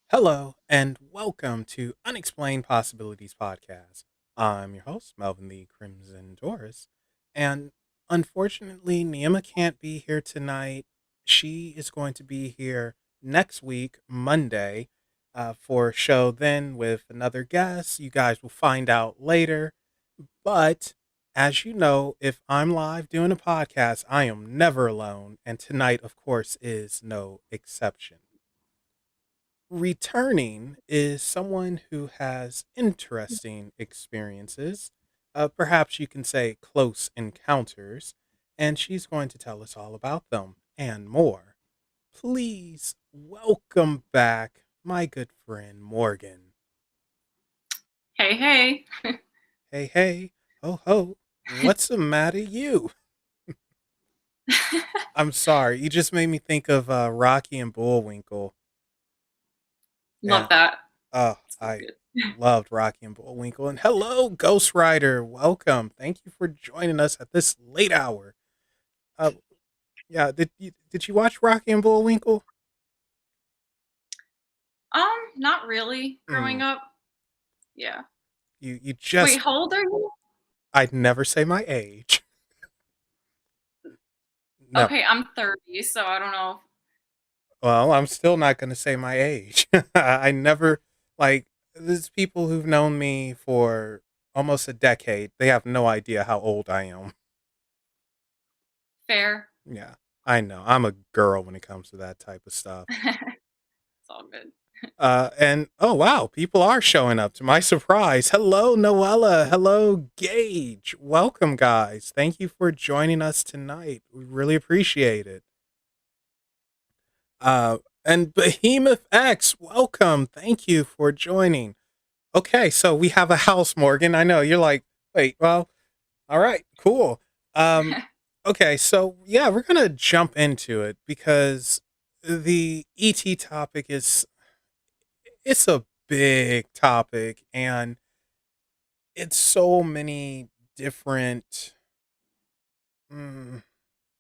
Hello, and welcome to Unexplained Possibilities Podcast. I'm your host, Melvin the Crimson Taurus, and unfortunately, Neema can't be here tonight. She is going to be here next week, Monday, for a show then with another guest. You guys will find out later. But as you know, if I'm live doing a podcast, I am never alone, and tonight, of course, is no exception. Returning is someone who has interesting experiences, perhaps you can say close encounters, and she's going to tell us all about them and more. Please welcome back my good friend Morgan. Hey, hey. Hey, hey, ho, ho, what's the matter, you? I'm sorry, you just made me think of Rocky and Bullwinkle. Love And that. So I good. loved Rocky and Bullwinkle. And hello, Ghost Rider. Welcome. Thank you for joining us at this late hour. Uh, yeah, did you watch Rocky and Bullwinkle? Not really Hmm. growing up. Yeah. You Wait, just how old are you? I'd never say my age. Never. Okay, I'm 30, so I don't know. Well, I'm still not going to say my age. I never like there's people who've known me for almost a decade. They have no idea how old I am. Fair. Yeah, I know. I'm a girl when it comes to that type of stuff. It's all good. And oh wow, people are showing up to my surprise. Hello, Noella. Hello, Gage. Welcome, guys. Thank you for joining us tonight. We really appreciate it. And Behemoth X, welcome. Thank you for joining. Okay, so we have a house, Morgan. I know you're like, wait, well, all right, cool. Um, okay, so yeah, we're gonna jump into it because the ET topic is it's a big topic and it's so many different mm,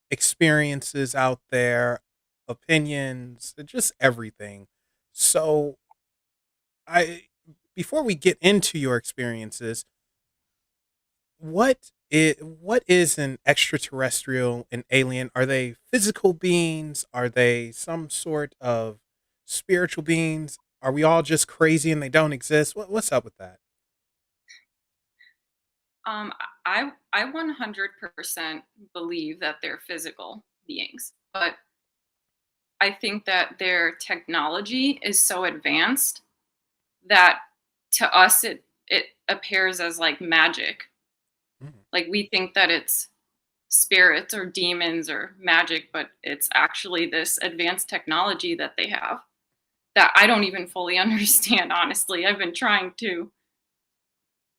experiences out there, opinions, just everything. So I before we get into your experiences, what is an extraterrestrial, an alien? Are they physical beings? Are they some sort of spiritual beings? Are we all just crazy and they don't exist? What's up with that? I 100% believe that they're physical beings, but I think that their technology is so advanced that to us it appears as like magic. Mm, Like we think that it's spirits or demons or magic, but it's actually this advanced technology that they have that I don't even fully understand, honestly. I've been trying to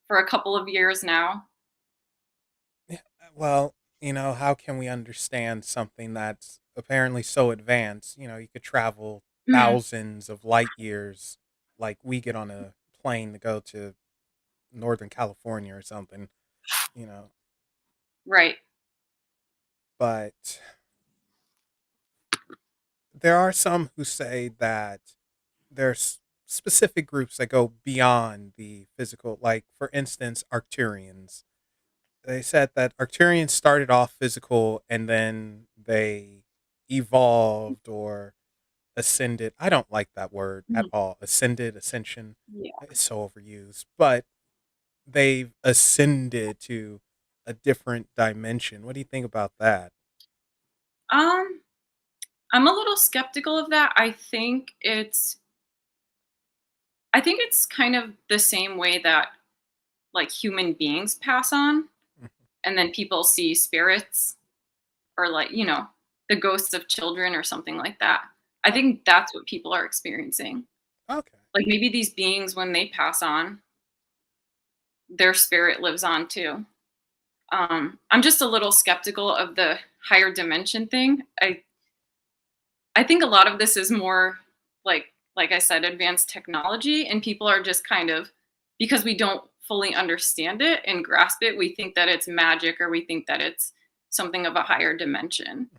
for a couple of years now. yeah, well, how can we understand something that's apparently so advanced? You could travel Mhm. thousands of light years, like we get on a plane to go to Northern California or something, you know. Right. But there are some who say that there's specific groups that go beyond the physical, like, for instance, Arcturians. They said that Arcturians started off physical and then they evolved or ascended. I don't like that word at Mhm. all. Ascended, ascension, Yeah. it's so overused. But they've ascended to a different dimension. What do you think about that? Um, I'm a little skeptical of that. I think it's kind of the same way that like human beings pass on Mhm. and then people see spirits or like, the ghosts of children or something like that. I Oh, think that's what people are experiencing. okay. Like maybe these beings when they pass on, their spirit lives on too. I'm just a little skeptical of the higher dimension thing. I think a lot of this is more like I said, advanced technology, and people are just kind of because we don't fully understand it and grasp it, we think that it's magic or we think that it's something of a higher dimension.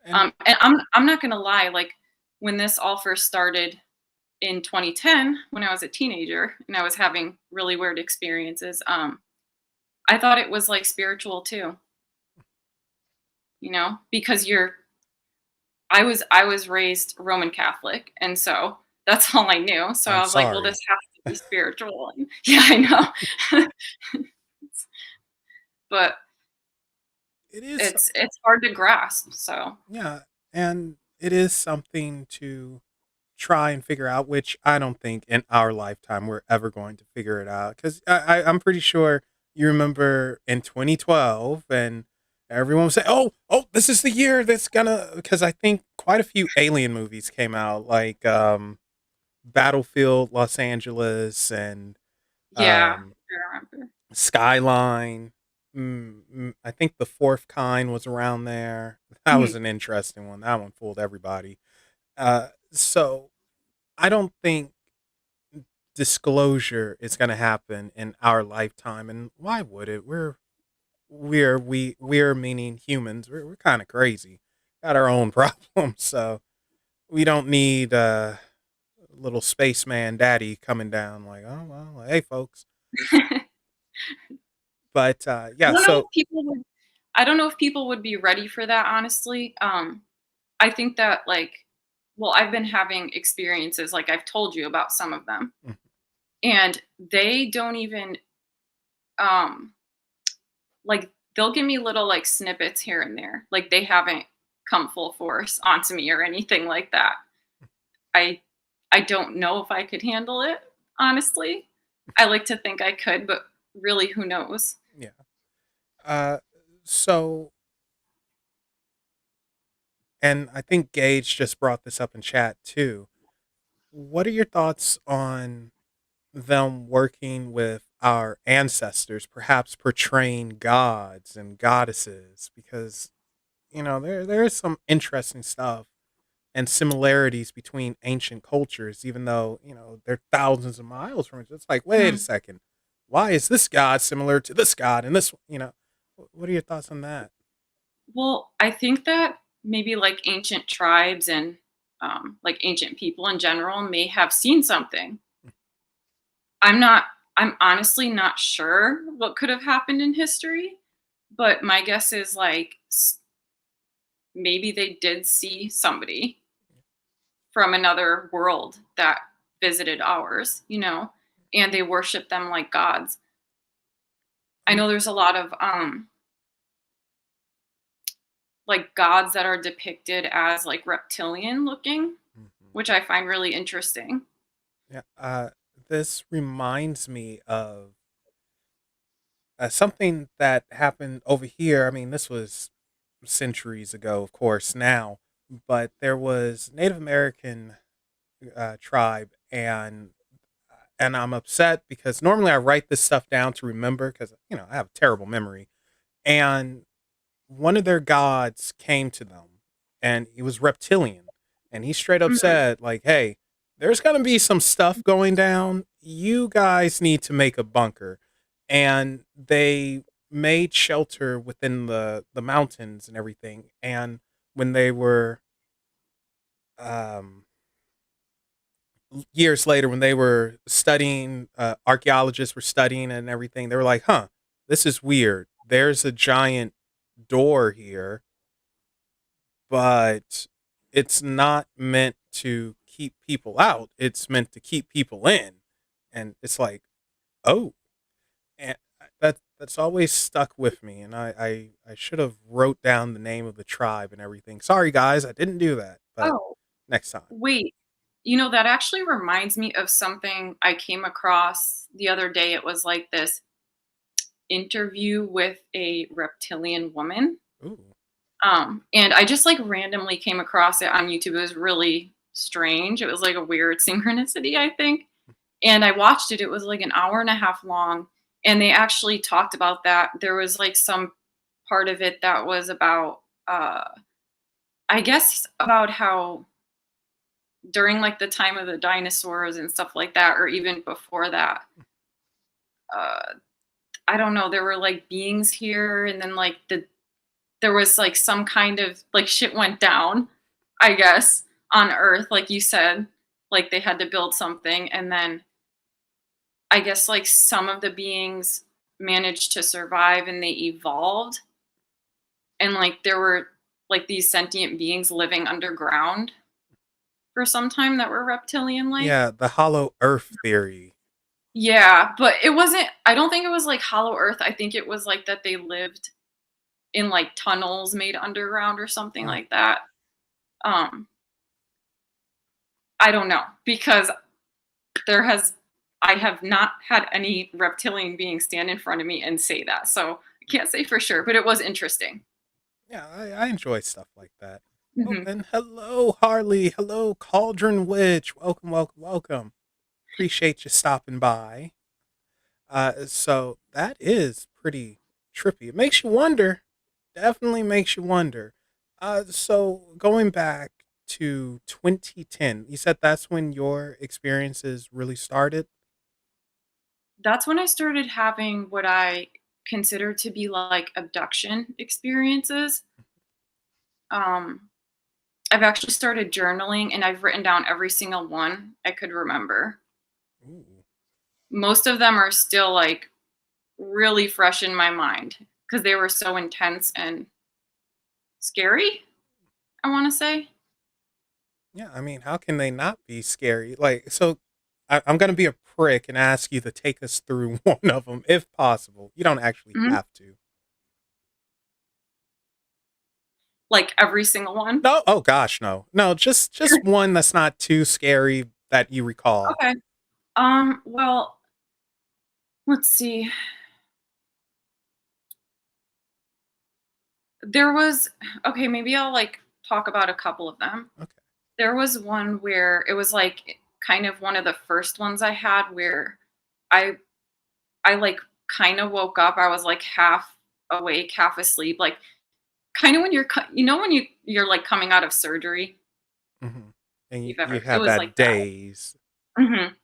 And And I'm not gonna lie, like when this all first started in 2010, when I was a teenager and I was having really weird experiences, I thought it was like spiritual too, because I was raised Roman Catholic, and so that's all I knew. So I'm I was like, well, this sorry. has to be spiritual. And yeah, I know. But It is, it's hard to grasp. So yeah, and it is something to try and figure out, which I don't think in our lifetime we're ever going to figure it out. Because I'm pretty sure you remember in 2012, and everyone was saying, "Oh, this is the year that's gonna." Because I think quite a few alien movies came out, like Battlefield Los Angeles and yeah, um, I remember. Skyline. I think the fourth kind was around there. That was Mhm. an interesting one. That one fooled everybody. So I don't think disclosure is going to happen in our lifetime, and why would it? We're meaning humans. We're kind of crazy. Got our own problems, so we don't need little spaceman daddy coming down like, oh well, hey folks. But I yeah, don't know so if people would. I don't know if people would be ready for that. Honestly, I think that well, I've been having experiences like I've told you about some of them, mm, and they don't even um like they'll give me little like snippets here and there. Like they haven't come full force onto me or anything like that. I I don't know if I could handle it, honestly. I like to think I could, but really who knows? yeah. Uh, so and I think Gage just brought this up in chat too. What are your thoughts on them working with our ancestors, perhaps portraying gods and goddesses? Because there is some interesting stuff and similarities between ancient cultures, even though they're thousands of miles from each other. It's like, wait a Mhm. second, why is this god similar to this god and this? What are your thoughts on that? Well, I think that maybe like ancient tribes and like ancient people in general may have seen something. I'm not, I'm honestly not sure what could have happened in history, but my guess is like maybe they did see somebody from another world that visited ours, and they worship them like gods. I Um, know there's a lot of like gods that are depicted as like reptilian looking, mhm. which I find really interesting. Yeah, this reminds me of something that happened over here. I mean, this was centuries ago, of course, now, but there was Native American tribe, and I'm upset because normally I write this stuff down to remember because I have a terrible memory. And one of their gods came to them, and he was reptilian, and he straight up Mhm. said, like, "Hey, there's gonna be some stuff going down. You guys need to make a bunker," and they made shelter within the mountains and everything. And when they were um years later, when they were studying, archaeologists were studying and everything, they were like, huh, this is weird. There's a giant door here, but it's not meant to keep people out. It's meant to keep people in. And it's like, oh, and that's always stuck with me. And I should have wrote down the name of the tribe and everything. Sorry guys, I didn't do that, but Oh, next time. wait. That actually reminds me of something I came across the other day. It was like this interview with a reptilian woman. Ooh. And I just like randomly came across it on YouTube. It was really strange. It was like a weird synchronicity, I think. And I watched it. It was like an hour and a half long. And they actually talked about that. There was like some part of it that was about, I guess, about how during like the time of the dinosaurs and stuff like that, or even before that, uh, I don't know, there were like beings here. And then like there was like some kind of like shit went down, I guess, on Earth, like you said. like they had to build something, and then I guess like some of the beings managed to survive and they evolved, and like there were like these sentient beings living underground for some time that were reptilian like. Yeah, the hollow earth theory. Yeah, but it wasn't, I don't think it was like hollow earth. I think it was like that they lived in like tunnels made underground or something Oh, like that. Um I don't know because there has I have not had any reptilian being stand in front of me and say that. So I can't say for sure, but it was interesting. yeah, I enjoy stuff like that. Oh, Mhm. and hello, Harley. Hello, Cauldron Witch. Welcome, welcome, welcome. Appreciate you stopping by. So that is pretty trippy. It makes you wonder. Definitely makes you wonder. So going back to 2010, you said that's when your experiences really started. That's when I started having what I consider to be like abduction experiences. Um, I've actually started journaling and I've written down every single one I could remember. Ooh. Most of them are still like really fresh in my mind because they were so intense and scary, I want to say. Yeah, I mean, how can they not be scary? Like, so I'm going to be a prick and ask you to take us through one of them if possible. You don't actually Mhm. have to. Like every single one. No, oh gosh, no. No, just one that's not too scary that you recall. Okay. Well, let's see. There was okay, maybe I'll like talk about a couple of them. Okay. There was one where it was like kind of one of the first ones I had where I I like kind of woke up. I was like half awake, half asleep. Like kind of when when you're like coming out of surgery. Hmm. And You've you ever it have was that like that. daze. Mhm.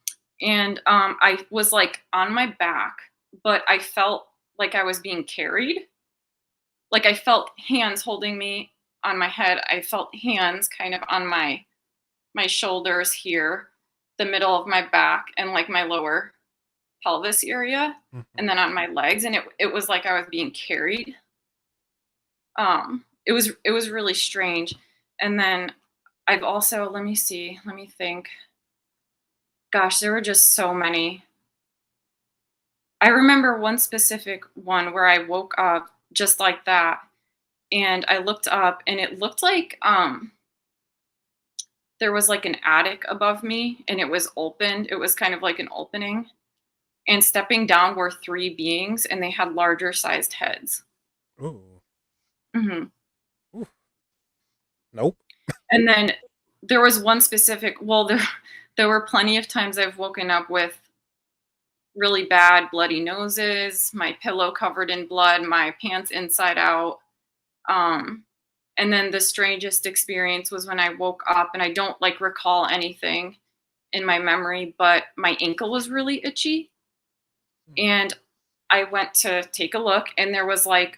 And I was like on my back, but I felt like I was being carried. Like I felt hands holding me on my head. I felt hands kind of on my shoulders here, the middle of my back, and like my lower pelvis area, Hmm. and then on my legs, and it was like I was being carried. It was really strange. And then I've also, let me see, let me think. Gosh, there were just so many. I remember one specific one where I woke up just like that, and I looked up and it looked like there was like an attic above me and it was opened. It was kind of like an opening. And stepping down were three beings and they had larger sized heads. Ooh. Hmm. Ooh. Nope. And then there was one specific, well, there were plenty of times I've woken up with really bad bloody noses, my pillow covered in blood, my pants inside out. Um, and then the strangest experience was when I woke up and I don't like recall anything in my memory, but my ankle was really itchy. Mm. And I went to take a look and there was like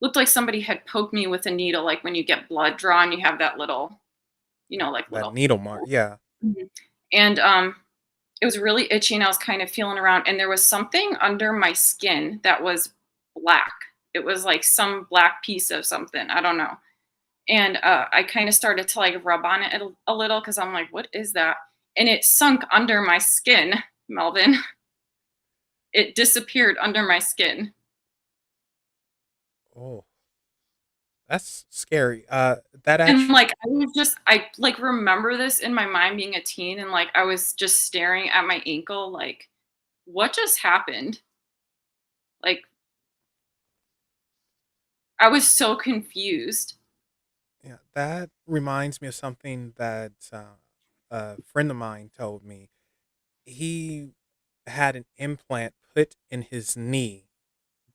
looked like somebody had poked me with a needle, like when you get blood drawn, you have that little, like That little. needle mark. Yeah. Mhm. And it was really itchy and I was kind of feeling around and there was something under my skin that was black. It was like some black piece of something. I don't know. And I kind of started to like rub on it a little because I'm like, what is that? And it sunk under my skin, Melvin. It disappeared under my skin. Oh, that's scary. That And actually. like I like remember this in my mind being a teen and like I was just staring at my ankle like what just happened? Like I was so confused. Yeah, that reminds me of something that a friend of mine told me. He had an implant put in his knee,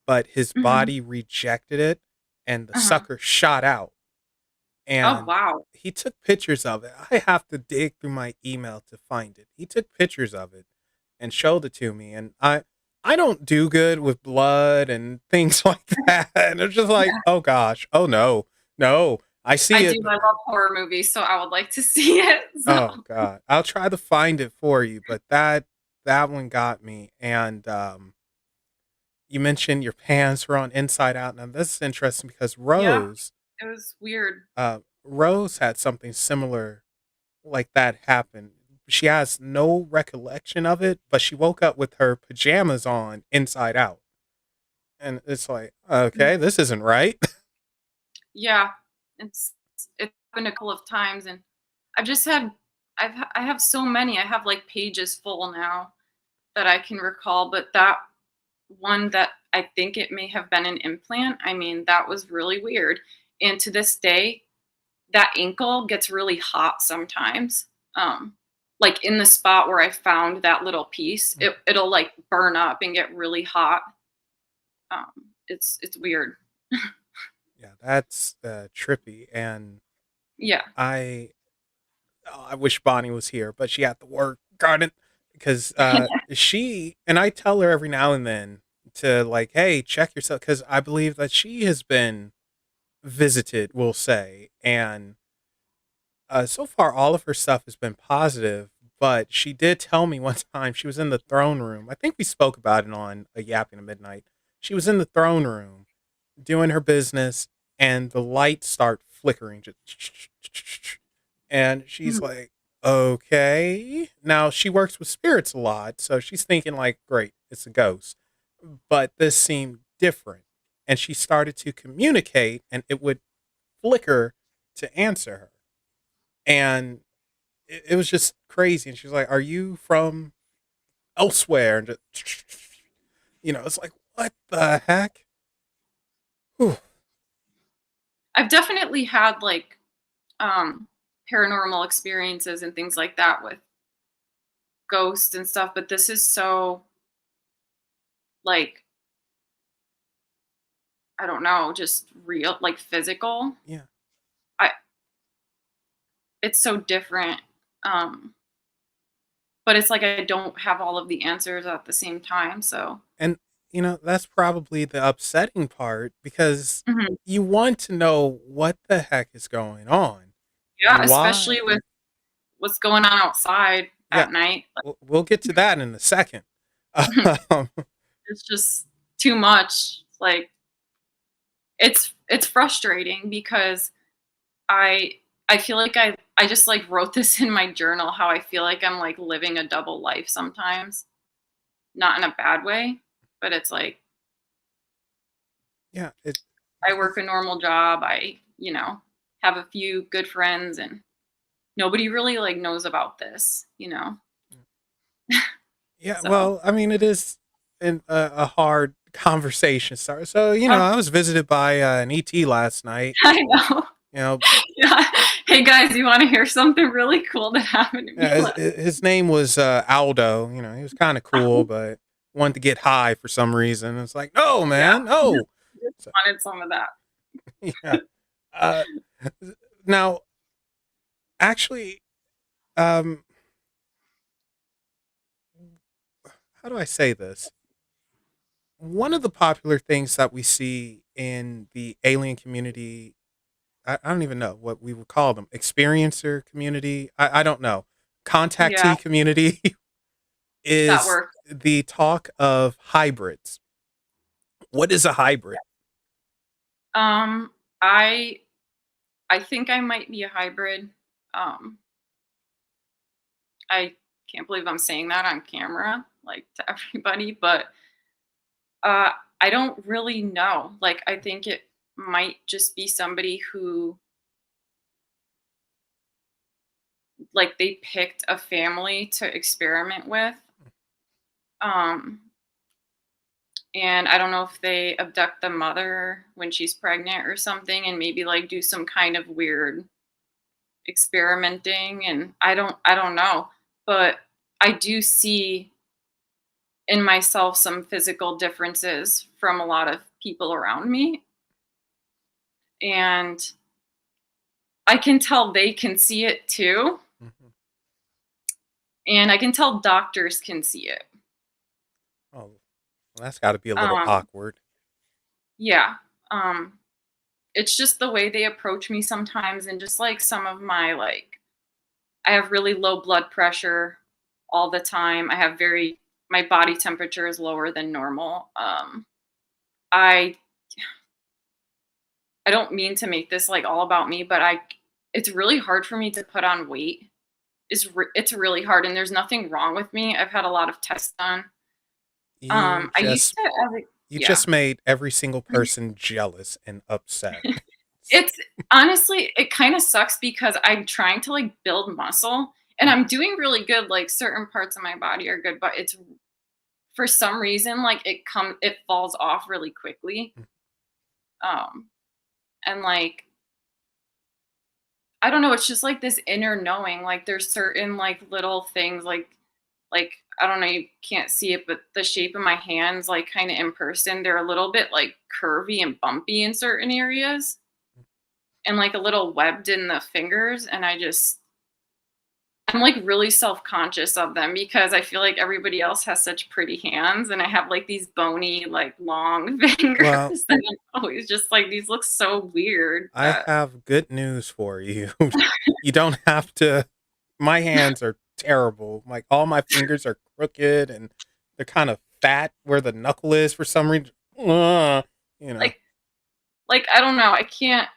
but his Mhm. body rejected it and the Uh-huh. sucker shot out. Oh, And wow. he took pictures of it. I have to dig through my email to find it. He took pictures of it and showed it to me. And I don't do good with blood and things like that. And it's just like, oh gosh, oh no, no. I I see do, it. I love horror movies, so I would like to see it, so Oh god. I'll try to find it for you, but that one got me. And you mentioned your pants were on inside out. Now this is interesting because yeah, it was weird. Rose had something similar like that happen. She has no recollection of it, but she woke up with her pajamas on inside out. And it's like, Mm, okay, this isn't right. yeah, it's it's happened a couple of times, and I've just had I have so many, I have, like, pages full now that I can recall, but that one that I think it may have been an implant, I mean, that was really weird, and to this day, that ankle gets really hot sometimes, like, in the spot where I found that little piece, it'll, like, burn up and get really hot, it's weird. Yeah, that's trippy. And Yeah. I I wish Bonnie was here, but she had to work. Got it. Because she and I tell her every now and then to like, hey, check yourself, because I believe that she has been visited, we'll say, and so far all of her stuff has been positive. But she did tell me one time she was in the throne room. I think we spoke about it on a Yapping at Midnight. She was in the throne room doing her business, and the lights start flickering, just and she's Mhm. like, okay. Now she works with spirits a lot, so she's thinking like, great, it's a ghost. But this seemed different, and she started to communicate, and it would flicker to answer her, and it was just crazy. And she's like, are you from elsewhere? And just, it's like, what the heck? Whew. I've definitely had, like, um, paranormal experiences and things like that with ghosts and stuff, but this is so, like, I don't know, just real, like, physical. Yeah. I It's so different, um, but it's like I don't have all of the answers at the same time, so And, that's probably the upsetting part, because mhm. you want to know what the heck is going on. Yeah, especially Why? with what's going on outside Yeah, at night, like, we'll get to that in a second. Um, it's just too much, like, it's frustrating because I I feel like I just, like, wrote this in my journal how I feel like I'm, like, living a double life sometimes, not in a bad way, but it's like yeah, I work because a normal job, have a few good friends, and nobody really, like, knows about this, you know? yeah, So well, I mean, it is a hard conversation starter. So, oh, I was visited by an ET last night. I know. You know, Yeah. "Hey, guys, you wanna hear something really cool that happened to me his name was Aldo. He was kind of cool, but wanted to get high for some reason. It's like, no, Yeah, man, no. just So, wanted some of that. yeah. Uh, Now, actually, um, how do I say this? One of the popular things that we see in the alien community, I don't even know what we would call them, experiencer community. I don't know. Yeah, Contactee community that is worked. the talk of hybrids. What is a hybrid? Um, I I think I might be a hybrid. Um, I can't believe I'm saying that on camera, like, to everybody, but, uh, I don't really know. Like, I think it might just be somebody who, like, they picked a family to experiment with, um, and I don't know if they abduct the mother when she's pregnant or something and maybe, like, do some kind of weird experimenting, and I don't know, but I do see in myself some physical differences from a lot of people around me, and I can tell they can see it too, Mhm. and I can tell doctors can see it. Oh, well, that's got to be a little Um, awkward. yeah, um, it's just the way they approach me sometimes, and just like some of my like, I have really low blood pressure all the time. My body temperature is lower than normal. I I don't mean to make this like all about me, but it's really hard for me to put on weight. It's really hard, and there's nothing wrong with me. I've had a lot of tests done. You I used just to as a you yeah. just made every single person jealous and upset. It's honestly, it kinda sucks because I'm trying to, like, build muscle, and I'm doing really good, like, certain parts of my body are good, but it's for some reason, like, it falls off really quickly, um, and, like, I don't know, it's just, like, this inner knowing, like, there's certain, like, little things, like, I don't know, you can't see it, but the shape of my hands, like, kinda in person, they're a little bit, like, curvy and bumpy in certain areas, and, like, a little webbed in the fingers, and I'm, like, really self-conscious of them because I feel like everybody else has such pretty hands, and I have, like, these bony, like, long Well, fingers, and I'm always just like, "These look so weird I that." have good news for you. You don't have to. My hands are terrible. Like all my fingers are crooked and they're kind of fat where the knuckle is for some reason. You know. Like I don't know, I can't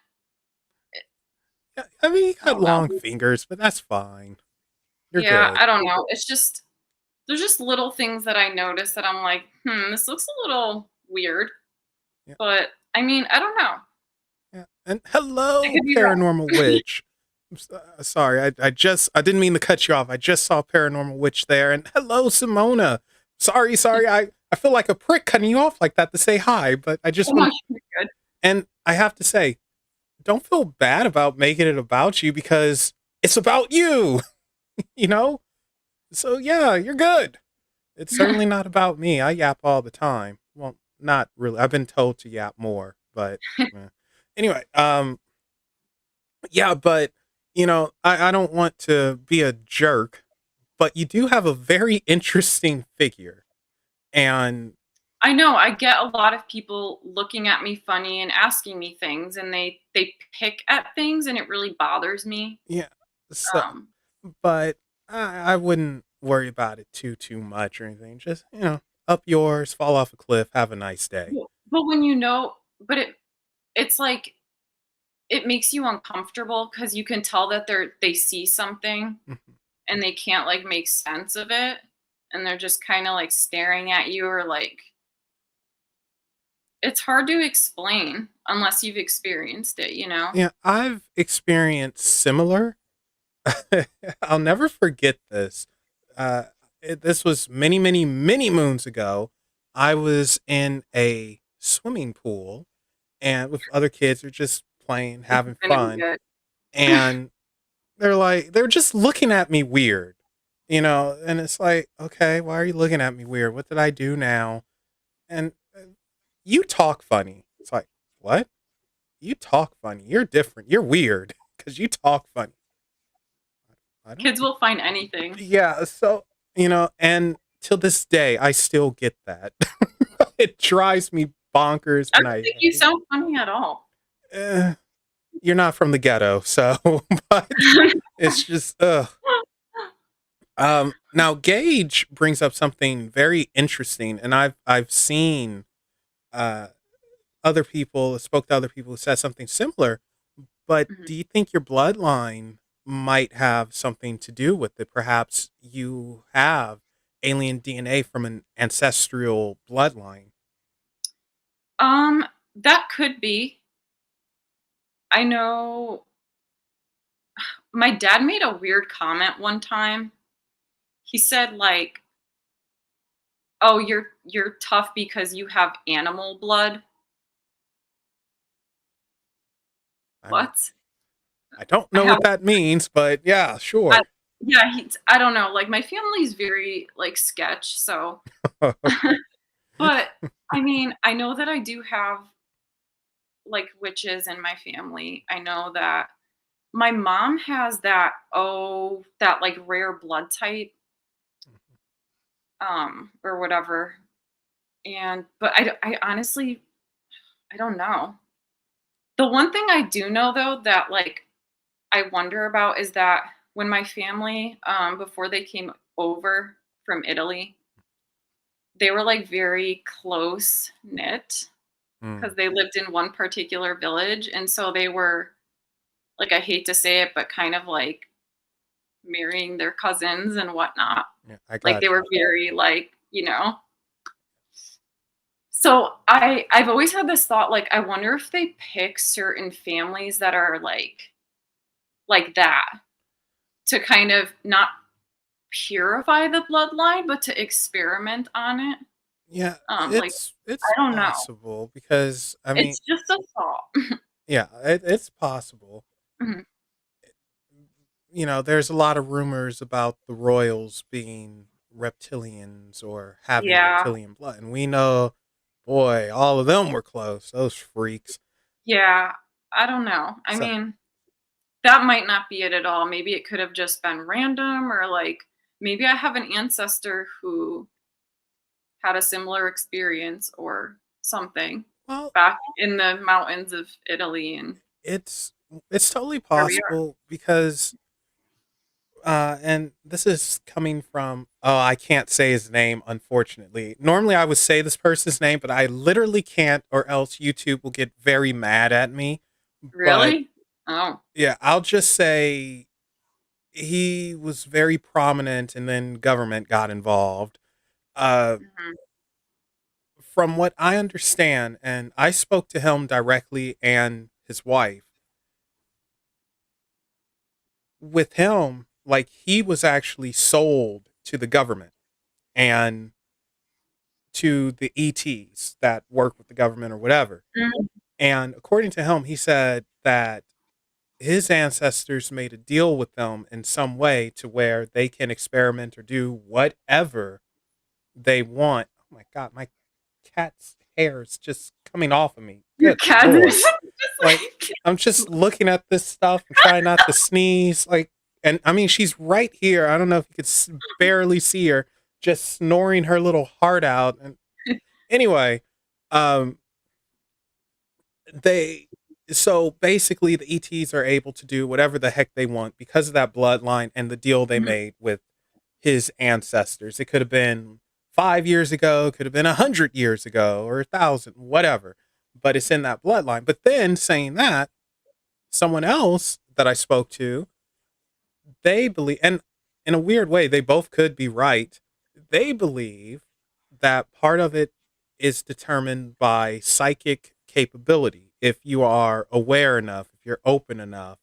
Yeah, I mean, you I got don't know. long fingers, but that's fine. You're Yeah, good. I don't know, it's just there's just little things that I notice that I'm like, "Hmm, this looks a little weird," Yeah, but, I mean, I don't know. yeah. And I hello, could be wrong. paranormal witch. Sorry, I didn't mean to cut you off. I just saw paranormal witch there, and hello, Simona. Sorry. I feel like a prick cutting you off like that to say hi, but I Oh just no, want. you're good. And I have to say, don't feel bad about making it about you because it's about you, you know? So yeah, you're good. It's certainly not about me. I yap all the time. Well, not really. I've been told to yap more, but anyway, yeah, but I don't want to be a jerk, but you do have a very interesting figure. And I know, I get a lot of people looking at me funny and asking me things, and they pick at things, and it really bothers me. yeah, so Um, but I wouldn't worry about it too much or anything. Just, up yours, fall off a cliff, have a nice day. but when you know but it's like it makes you uncomfortable because you can tell that they see something Mhm. and they can't, like, make sense of it, and they're just kinda, like, staring at you or, like it's hard to explain unless you've experienced it, you know? Yeah, I've experienced similar. I'll never forget this. Uh, this was many moons ago. I was in a swimming pool and with other kids, who are just playing, This is having gonna be fun, good. and they're just looking at me weird, and it's like, okay, why are you looking at me weird? What did I do now? And you talk funny. It's like, what? You talk funny. You're different. You're weird because you talk funny. I don't. Kids will find anything. Yeah. So and till this day, I still get that. It drives me bonkers, I and don't I think you hate. sound funny at all. Uh, you're not from the ghetto, so but it's just ugh. Now Gage brings up something very interesting, and I've seen uh other people, spoke to other people who said something similar. But Mhm. do you think your bloodline might have something to do with it? Perhaps you have alien DNA from an ancestral bloodline. Um, that could be. I know my dad made a weird comment one time. He said like, "Oh, you're tough because you have animal blood." I mean, What? I don't I know have what that means, but yeah, I sure. yeah, I don't know, like, my family's very, like, sketch, so but, I mean, I know that I do have, like, witches in my family. I know that my mom has that, like, rare blood type, or whatever, but I honestly I don't know. The one thing I do know though that like I wonder about is that when my family, before they came over from Italy, they were like very close knit Mm, because they lived in one particular village. And so they were like, I hate to say it, but kind of like marrying their cousins and whatnot. yeah, I Like they got were you. very like, so I've always had this thought, like, I wonder if they pick certain families that are like that to kind of not purify the bloodline, but to experiment on it. Yeah, Like, it's I don't know. possible because I mean, It's just a thought. yeah, it's possible. Mhm. There's a lot of rumors about the royals being reptilians or having Yeah, reptilian blood, and we know, boy, all of them were close. Those freaks. yeah, I don't know. I So, mean, that might not be it at all. Maybe it could have just been random or, like, maybe I have an ancestor who had a similar experience or something well, back in the mountains of Italy, and it's it's totally here we are. possible because and this is coming from, oh, I can't say his name, unfortunately. Normally I would say this person's name, but I literally can't, or else YouTube will get very mad at me. But Really? Oh. yeah, I'll just say he was very prominent and then government got involved. Uh Mhm, from what I understand, and I spoke to him directly and his wife, with him, like he was actually sold to the government and to the ETs that work with the government or whatever. mhm, And according to him, he said that his ancestors made a deal with them in some way to where they can experiment or do whatever they want. Oh my God, my cat's hair is just coming off of me. your Good cat Lord. is just Like, I'm just looking at this stuff and trying not to sneeze. Like, and I mean, she's right here. I don't know if you could barely see her just snoring her little heart out. And anyway, um, they so basically the ETs are able to do whatever the heck they want because of that bloodline and the deal they Mhm, made with his ancestors. It could have been 5 years ago, could have been 100 years ago, or 1,000, whatever. But it's in that bloodline. But then saying that, someone else that I spoke to, they believe, and in a weird way, they both could be right. They believe that part of it is determined by psychic capability. If you are aware enough, if you're open enough,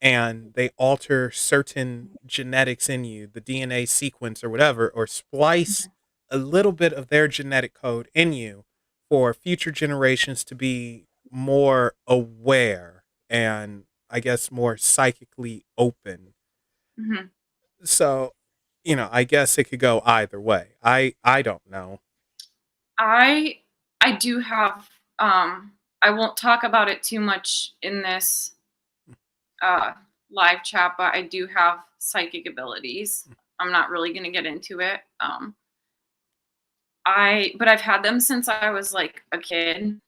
and they alter certain genetics in you, the DNA sequence or whatever, or splice mhm, a little bit of their genetic code in you for future generations to be more aware and I guess more psychically open. mhm. So, I guess it could go either way. I don't know. I I do have, I won't talk about it too much in this, uh, live chat, but I do have psychic abilities. I'm not really gonna get into it. But I've had them since I was, like, a kid.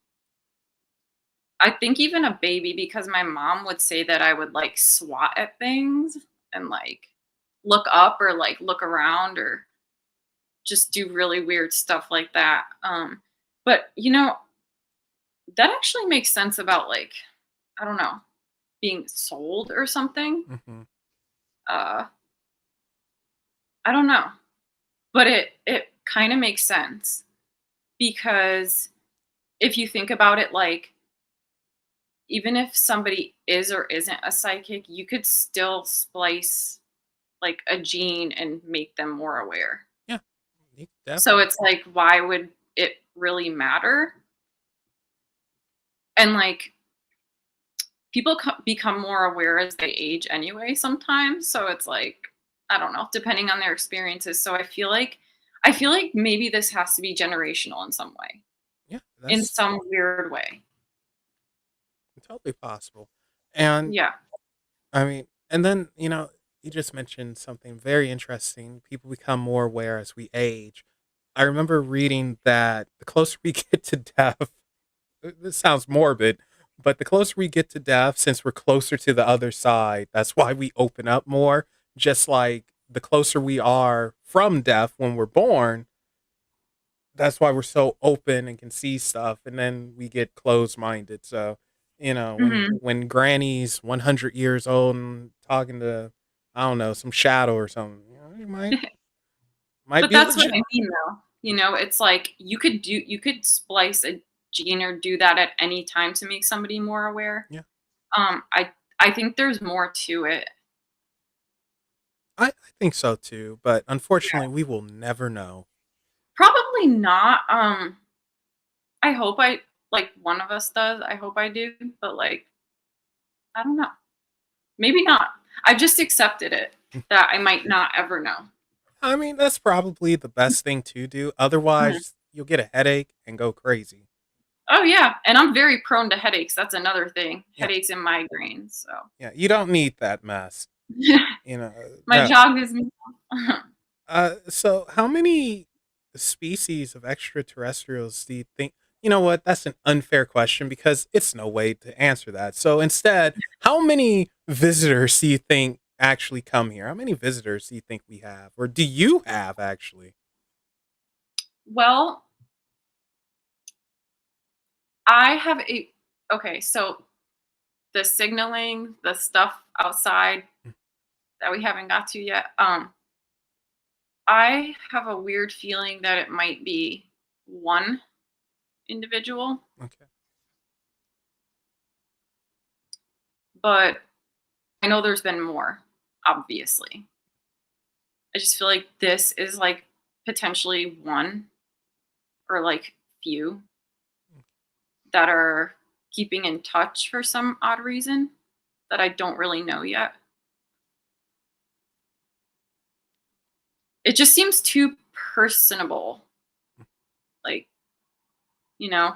I think even a baby because my mom would say that I would, like, swat at things and, like, look up or, like, look around or just do really weird stuff like that. But, that actually makes sense about, like, I don't know, being sold or something. Hmm. Uh, I don't know, but it kinda makes sense because if you think about it, like, even if somebody is or isn't a psychic, you could still splice, like, a gene and make them more aware. Yeah, So definitely. it's like, why would it really matter? And, like, people become more aware as they age anyway sometimes, so it's like, I don't know, depending on their experiences. So I feel like maybe this has to be generational in some way, Yeah, in that's some weird way. totally possible. And Yeah. I mean, and then, you just mentioned something very interesting. People become more aware as we age. I remember reading that the closer we get to death, this sounds morbid, But the closer we get to death, since we're closer to the other side, that's why we open up more. Just like the closer we are from death when we're born, that's why we're so open and can see stuff. And then we get closed minded. So, Mhm. when Granny's 100 years old and talking to, I don't know, some shadow or something, you might But be that's what legit. I mean, though. It's like you could splice a gene or do that at any time to make somebody more aware. Yeah, I think there's more to it. I think so too. But Yeah. unfortunately, we will never know. Probably not. I hope like one of us does. I hope I do, but like I don't know. Maybe not. I've just accepted it that I might not ever know. I mean, that's probably the best thing to do. Mhm. Otherwise, you'll get a headache and go crazy. Oh yeah, and I'm very prone to headaches. That's another thing. Yeah, Headaches and migraines. So yeah. You don't need that mess. my No. job is me. So how many species of extraterrestrials do you think? You know what? That's an unfair question because it's no way to answer that. So instead, how many visitors do you think actually come here? How many visitors do you think we have, or do you have actually? Well, I have a okay, so the signaling, the stuff outside that we haven't got to yet. I have a weird feeling that it might be one individual, Okay. but I know there's been more, obviously. I just feel like this is like potentially one or like few that are keeping in touch for some odd reason that I don't really know yet. It just seems too personable. Like, you know,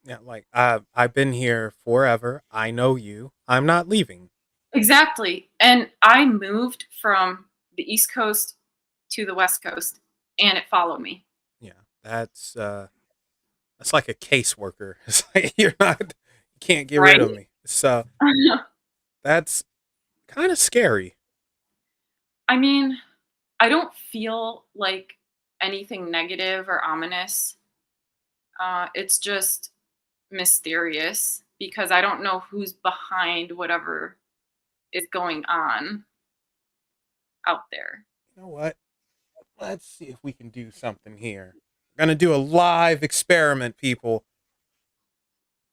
Yeah, like I've been here forever. I know you. I'm not leaving. exactly. And I moved from the East Coast to the West Coast and it followed me, Yeah, that's like a caseworker. It's like you can't get rid right? of me. So that's kind of scary. I mean, I don't feel like anything negative or ominous. It's just mysterious because I don't know who's behind whatever is going on out there. You know what? Let's see if we can do something here. We're gonna do a live experiment, people.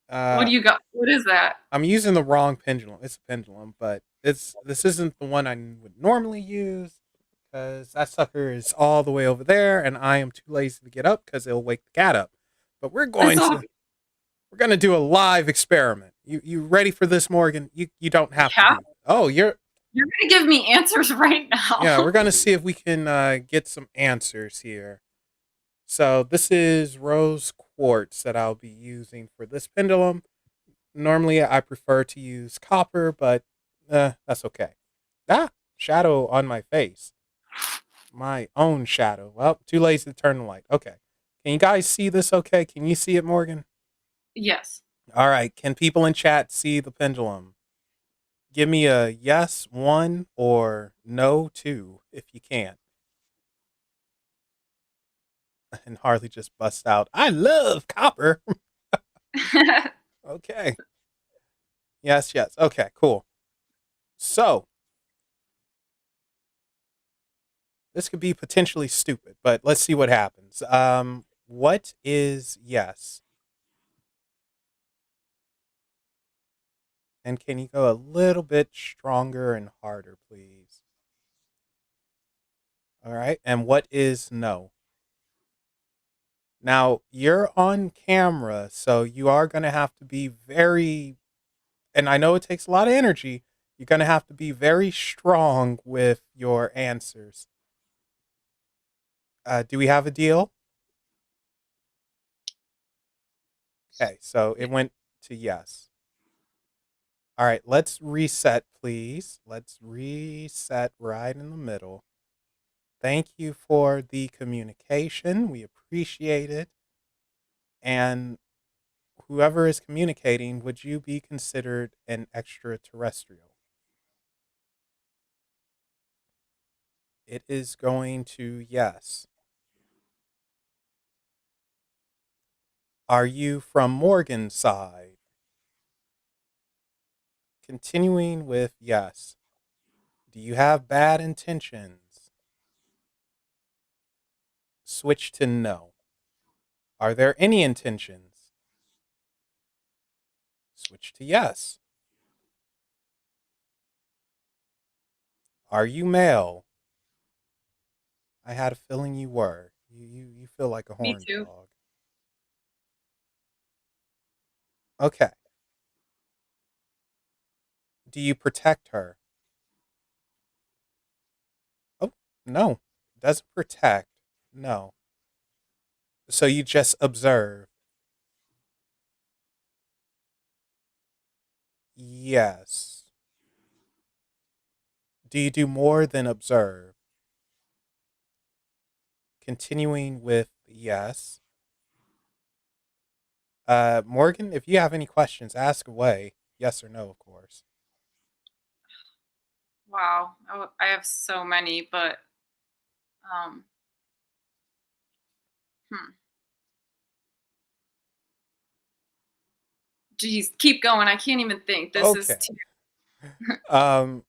What Uh, do you got? What is that? I'm using the wrong pendulum. It's a pendulum, but this isn't the one I would normally use because that sucker is all the way over there, and I am too lazy to get up because it'll wake the cat up. But It's all we're gonna do a live experiment. You ready for this, Morgan? You don't have to yeah. be. Oh, You're gonna give me answers right yeah. now. We're gonna see if we can get some answers here. So this is rose quartz that I'll be using for this pendulum. Normally, I prefer to use copper, but that's okay. Ah, shadow on my face. My own shadow. Well, too lazy to turn the light. Okay. Can you guys see this okay? Can you see it, Morgan? Yes. All right. Can people in chat see the pendulum? Give me a yes, one, or no, two, if you can. And Harley just busts out, I love copper. Okay. Yes, yes. Okay, cool. So, this could be potentially stupid, but let's see what happens. What is yes? And can you go a little bit stronger and harder, please? All right. And what is no? Now, you're on camera, so you are going to have to be very, and I know it takes a lot of energy. You're going to have to be very strong with your answers. Do we have a deal? Okay. So it went to yes. All right, let's reset, please. Let's reset right in the middle. Thank you for the communication. We appreciate it. And whoever is communicating, would you be considered an extraterrestrial? It is going to yes. Are you from Morgan's side? Continuing with yes. Do you have bad intentions? Switch to no. Are there any intentions? Switch to yes. Are you male? I had a feeling you were. You feel like a Me horn too. dog. Okay. Do you protect her? Oh, no. Doesn't protect. No. So you just observe. Yes. Do you do more than observe? Continuing with yes. Morgan, if you have any questions, ask away. Yes or no, of course. Wow. I have so many, but um, hmm. Geez, keep going. I can't even think. This is Okay. Um,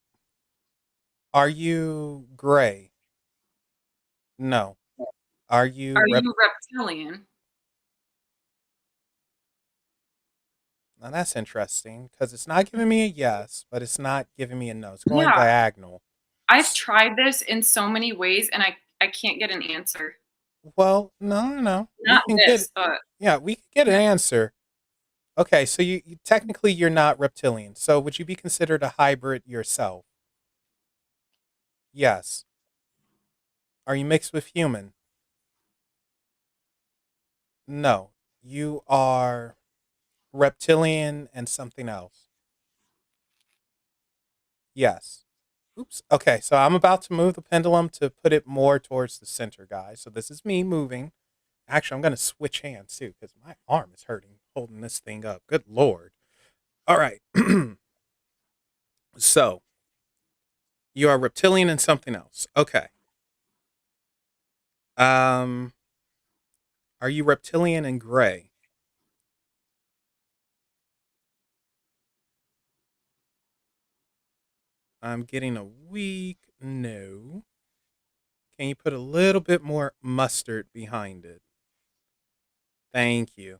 are you gray? No. Are you Are rep? you reptilian? Now that's interesting because it's not giving me a yes, but it's not giving me a no. It's going Yeah, diagonal. I've tried this in so many ways, and I can't get an answer. Well, no, no, no. We Not can get, this, but yeah, we can get an answer. Okay, so you technically you're not reptilian. So would you be considered a hybrid yourself? Yes. Are you mixed with human? No. You are reptilian and something else. Yes. Oops. Okay, so I'm about to move the pendulum to put it more towards the center, guys. So this is me moving. Actually, I'm going to switch hands too because my arm is hurting holding this thing up. Good Lord. All right. So you are reptilian and something else. Okay. Um, are you reptilian and gray? I'm getting a weak no. Can you put a little bit more mustard behind it? Thank you.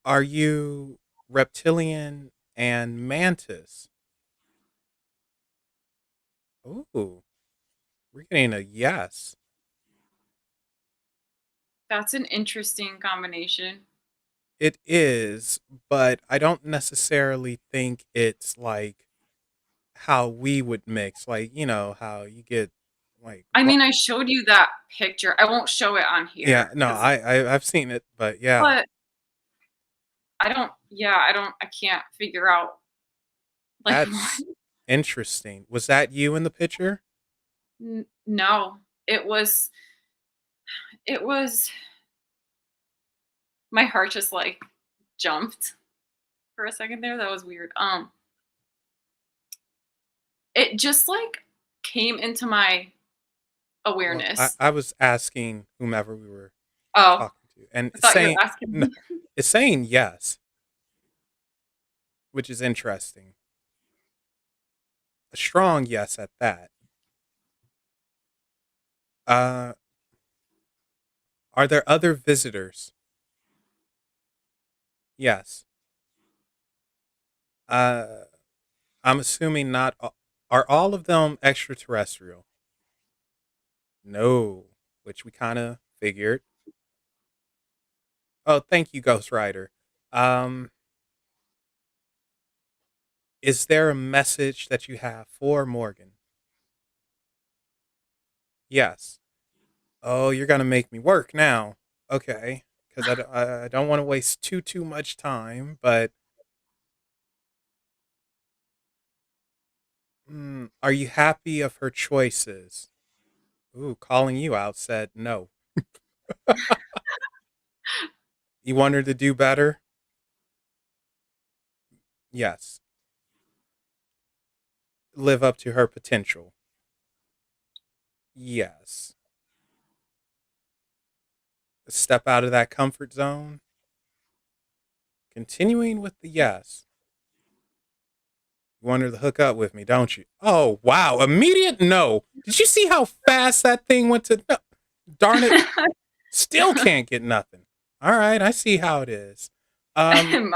Are you reptilian and mantis? Ooh, we're getting a yes. that's an interesting combination. It is, but I don't necessarily think it's like how we would mix. Like, how you get like, I mean, I showed you that picture. I won't show it on yeah, here no, 'cause I've seen it, but yeah, but I can't figure out, like, what. that's interesting. Was that you in the picture? No. It was my heart just, like, jumped for a second there. That was weird. It just, like, came into my Well, I, awareness. I was asking whomever we were Oh, talking to, and I it's thought you saying were asking no, me. it's saying yes, which is interesting. A strong yes at that. Uh, are there other visitors? Yes. Uh, I'm assuming not. Are all of them extraterrestrial? No, which we kind of figured. Oh, thank you, Ghost Rider. Um, is there a message that you have for Morgan? Yes. Oh, you're gonna make me work now. Okay, because I don't want to waste too much time. But are you happy of her choices? Ooh, calling you out said no. You want her to do better? Yes. Live up to her potential. Yes. Step out of that comfort zone. Continuing with the yes. You want her to hook up with me, don't you? Oh, wow. Immediate no. Did you see how fast that thing went to no? Darn it. Still can't get nothing. All right, I see how it is. Um,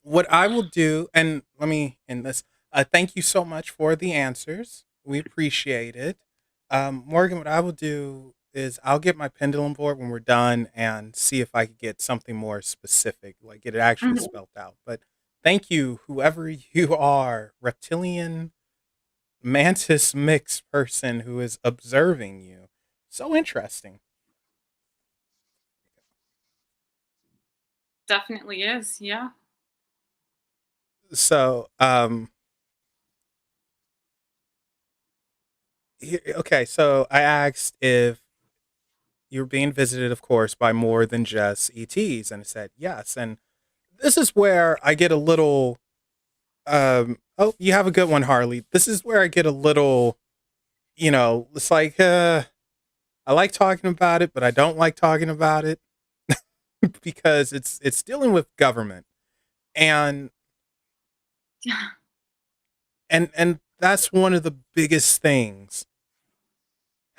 what I will do, and let me end this. Thank you so much for the answers. We appreciate it. Morgan, what I will do is I'll get my pendulum board when we're done and see if I could get something more specific, like get it actually Mhm. spelled out. But thank you, whoever you are, reptilian mantis mix person who is observing you. So interesting. Definitely is. Yeah. So, okay, so I asked if you're being visited, of course, by more than just ETs, and it said yes. And this is where I get a little. Oh, you have a good one, Harley. This is where I get a little. It's like I like talking about it, but I don't like talking about it because it's dealing with government, and and that's one of the biggest things.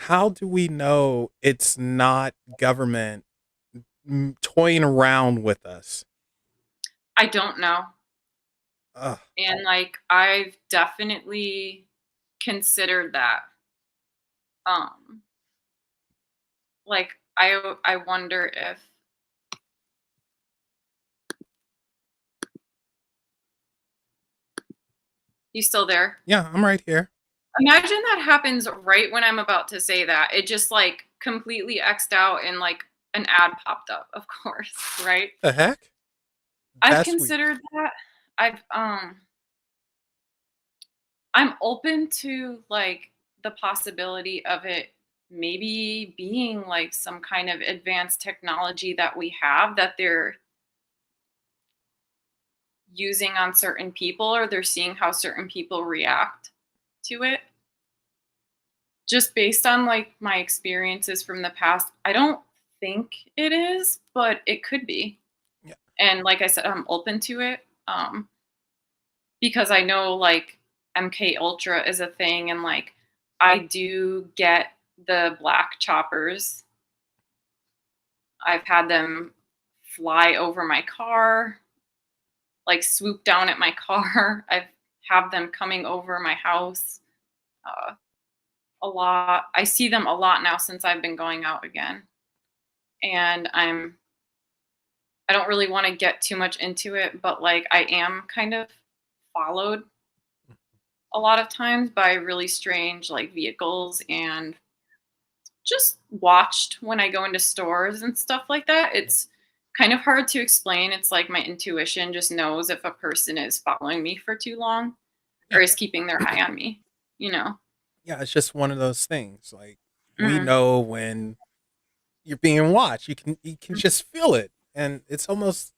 How do we know it's not government toying around with us? I don't know. Ugh. And like I've definitely considered that. Um like I wonder if you still there? Yeah, I'm right here. Imagine that happens right when I'm about to say that. It just like completely X'd out and like an ad popped up, of course, right? The heck? I've That's weird. considered that. I've I'm open to like the possibility of it maybe being like some kind of advanced technology that we have that they're using on certain people or they're seeing how certain people react to it. Just based on like my experiences from the past, I don't think it is, but it could be. Yeah. And like I said, I'm open to it because I know like MK Ultra is a thing, and like I do get the black choppers. I've had them fly over my car, like swoop down at my car. I've have them coming over my house uh, a lot. I see them a lot now since I've been going out again, and I don't really want to get too much into it, but like I am kind of followed a lot of times by really strange like vehicles and just watched when I go into stores and stuff like that. It's kind of hard to explain. It's like my intuition just knows if a person is following me for too long Yeah. or is keeping their eye on me, you know? Yeah, it's just one of those things. Like we Mhm. know when you're being watched. You can just feel it. And it's almost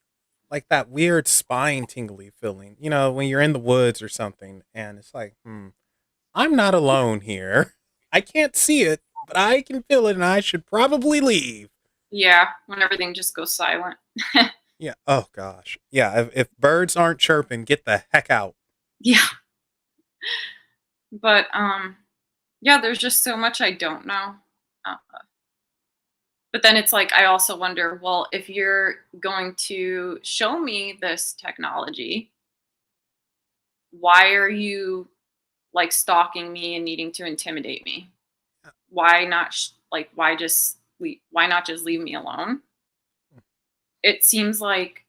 like that weird spine tingly feeling. When you're in the woods or something and it's like, I'm not alone here. I can't see it, but I can feel it and I should probably leave. Yeah, when everything just goes silent. Yeah. Oh gosh. Yeah. If birds aren't chirping, get the heck out. Yeah. But yeah, there's just so much I don't know. Uh, but then it's like I also wonder, well, if you're going to show me this technology, why are you like stalking me and needing to intimidate me? Why not like why not just leave me alone? It seems like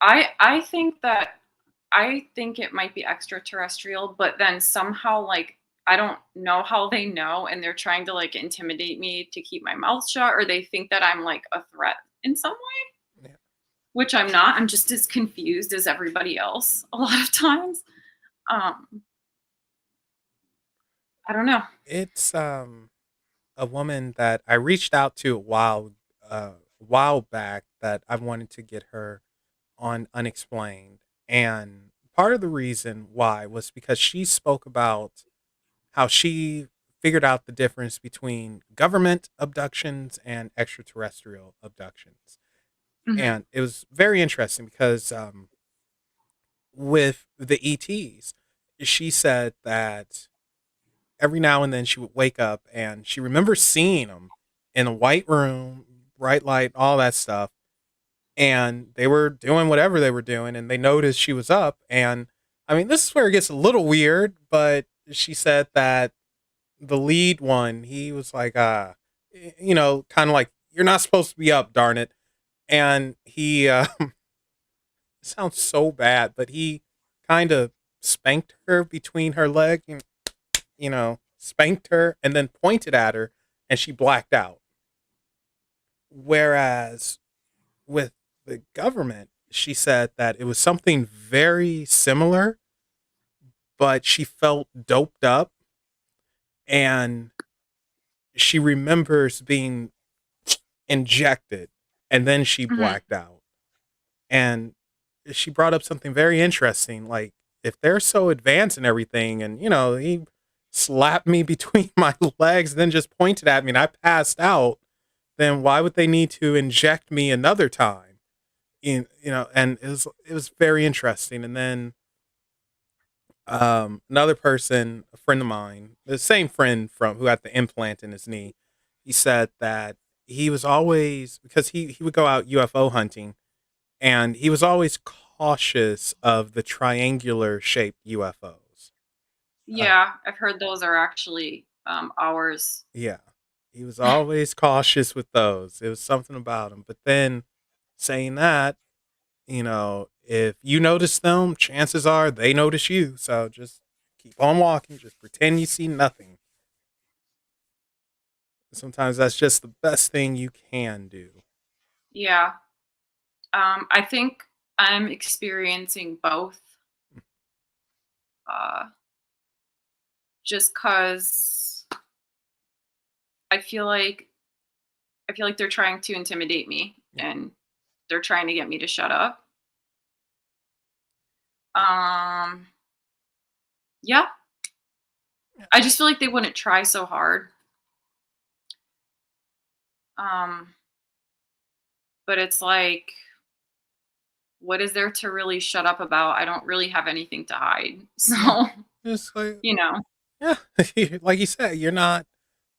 I think that I think it might be extraterrestrial, but then somehow like I don't know how they know and they're trying to like intimidate me to keep my mouth shut, or they think that I'm like a threat in some way, Yeah. which I'm not. I'm just as confused as everybody else a lot of times. Um I don't know. It's a woman that I reached out to a while back that I wanted to get her on Unexplained, and part of the reason why was because she spoke about how she figured out the difference between government abductions and extraterrestrial abductions. Mhm. And it was very interesting because with the ETs, she said that every now and then she would wake up and she remembers seeing them in a white room, bright light, all that stuff. And they were doing whatever they were doing and they noticed she was up. And I mean, this is where it gets a little weird, but she said that the lead one, he was like, kind of like, you're not supposed to be up, darn it. And he, it sounds so bad, but he kind of spanked her between her leg, spanked her and then pointed at her and she blacked out. Whereas with the government, she said that it was something very similar, but she felt doped up and she remembers being injected and then she Mhm. blacked out. And she brought up something very interesting. Like, if they're so advanced and everything, and, he slapped me between my legs and then just pointed at me and I passed out, then why would they need to inject me another time? And it was very interesting. And then another person, a friend of mine, the same friend from who had the implant in his knee, he said that he was always, because he would go out UFO hunting, and he was always cautious of the triangular shaped UFOs. Uh, Yeah, I've heard those are actually, ours. yeah, he was always cautious with those. It was something about him. But then saying that, if you notice them, chances are they notice you. So just keep on walking. Just pretend you see nothing. Sometimes that's just the best thing you can do. Yeah. I think I'm experiencing both, uh, just 'cause I feel like I feel like they're trying to intimidate me, Yeah. and they're trying to get me to shut up. Um, yeah, Yeah. I just feel like they wouldn't try so hard. Um, but it's like, what is there to really shut up about? I don't really have anything to hide. Yeah. So, Just like, you know. yeah, like you said, you're not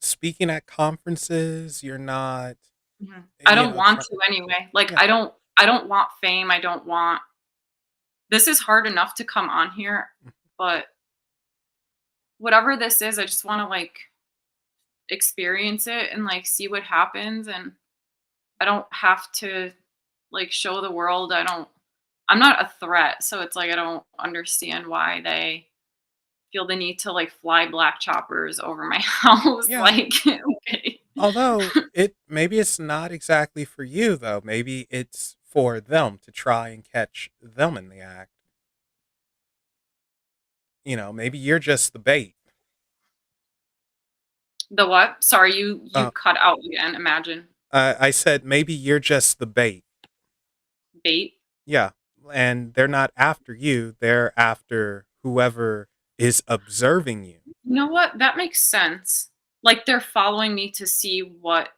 speaking at conferences. You're not, Mhm. I don't want try, to anyway. Like, yeah, I don't want fame. I don't want this is hard enough to come on here, but whatever this is, I just wanna, like, experience it and, like, see what happens, and I don't have to, like, show the world I'm not a threat, so it's like I don't understand why they feel the need to, like, fly black choppers over my house, yeah. like, okay. Although maybe it's not exactly for you though. Maybe it's for them to try and catch them in the act. Maybe you're just the bait. The what? Sorry, you Uh, cut out again, imagine. I said maybe you're just the bait. Bait? Yeah, and they're not after you. They're after whoever is observing you. You know what? That makes sense. Like, they're following me to see what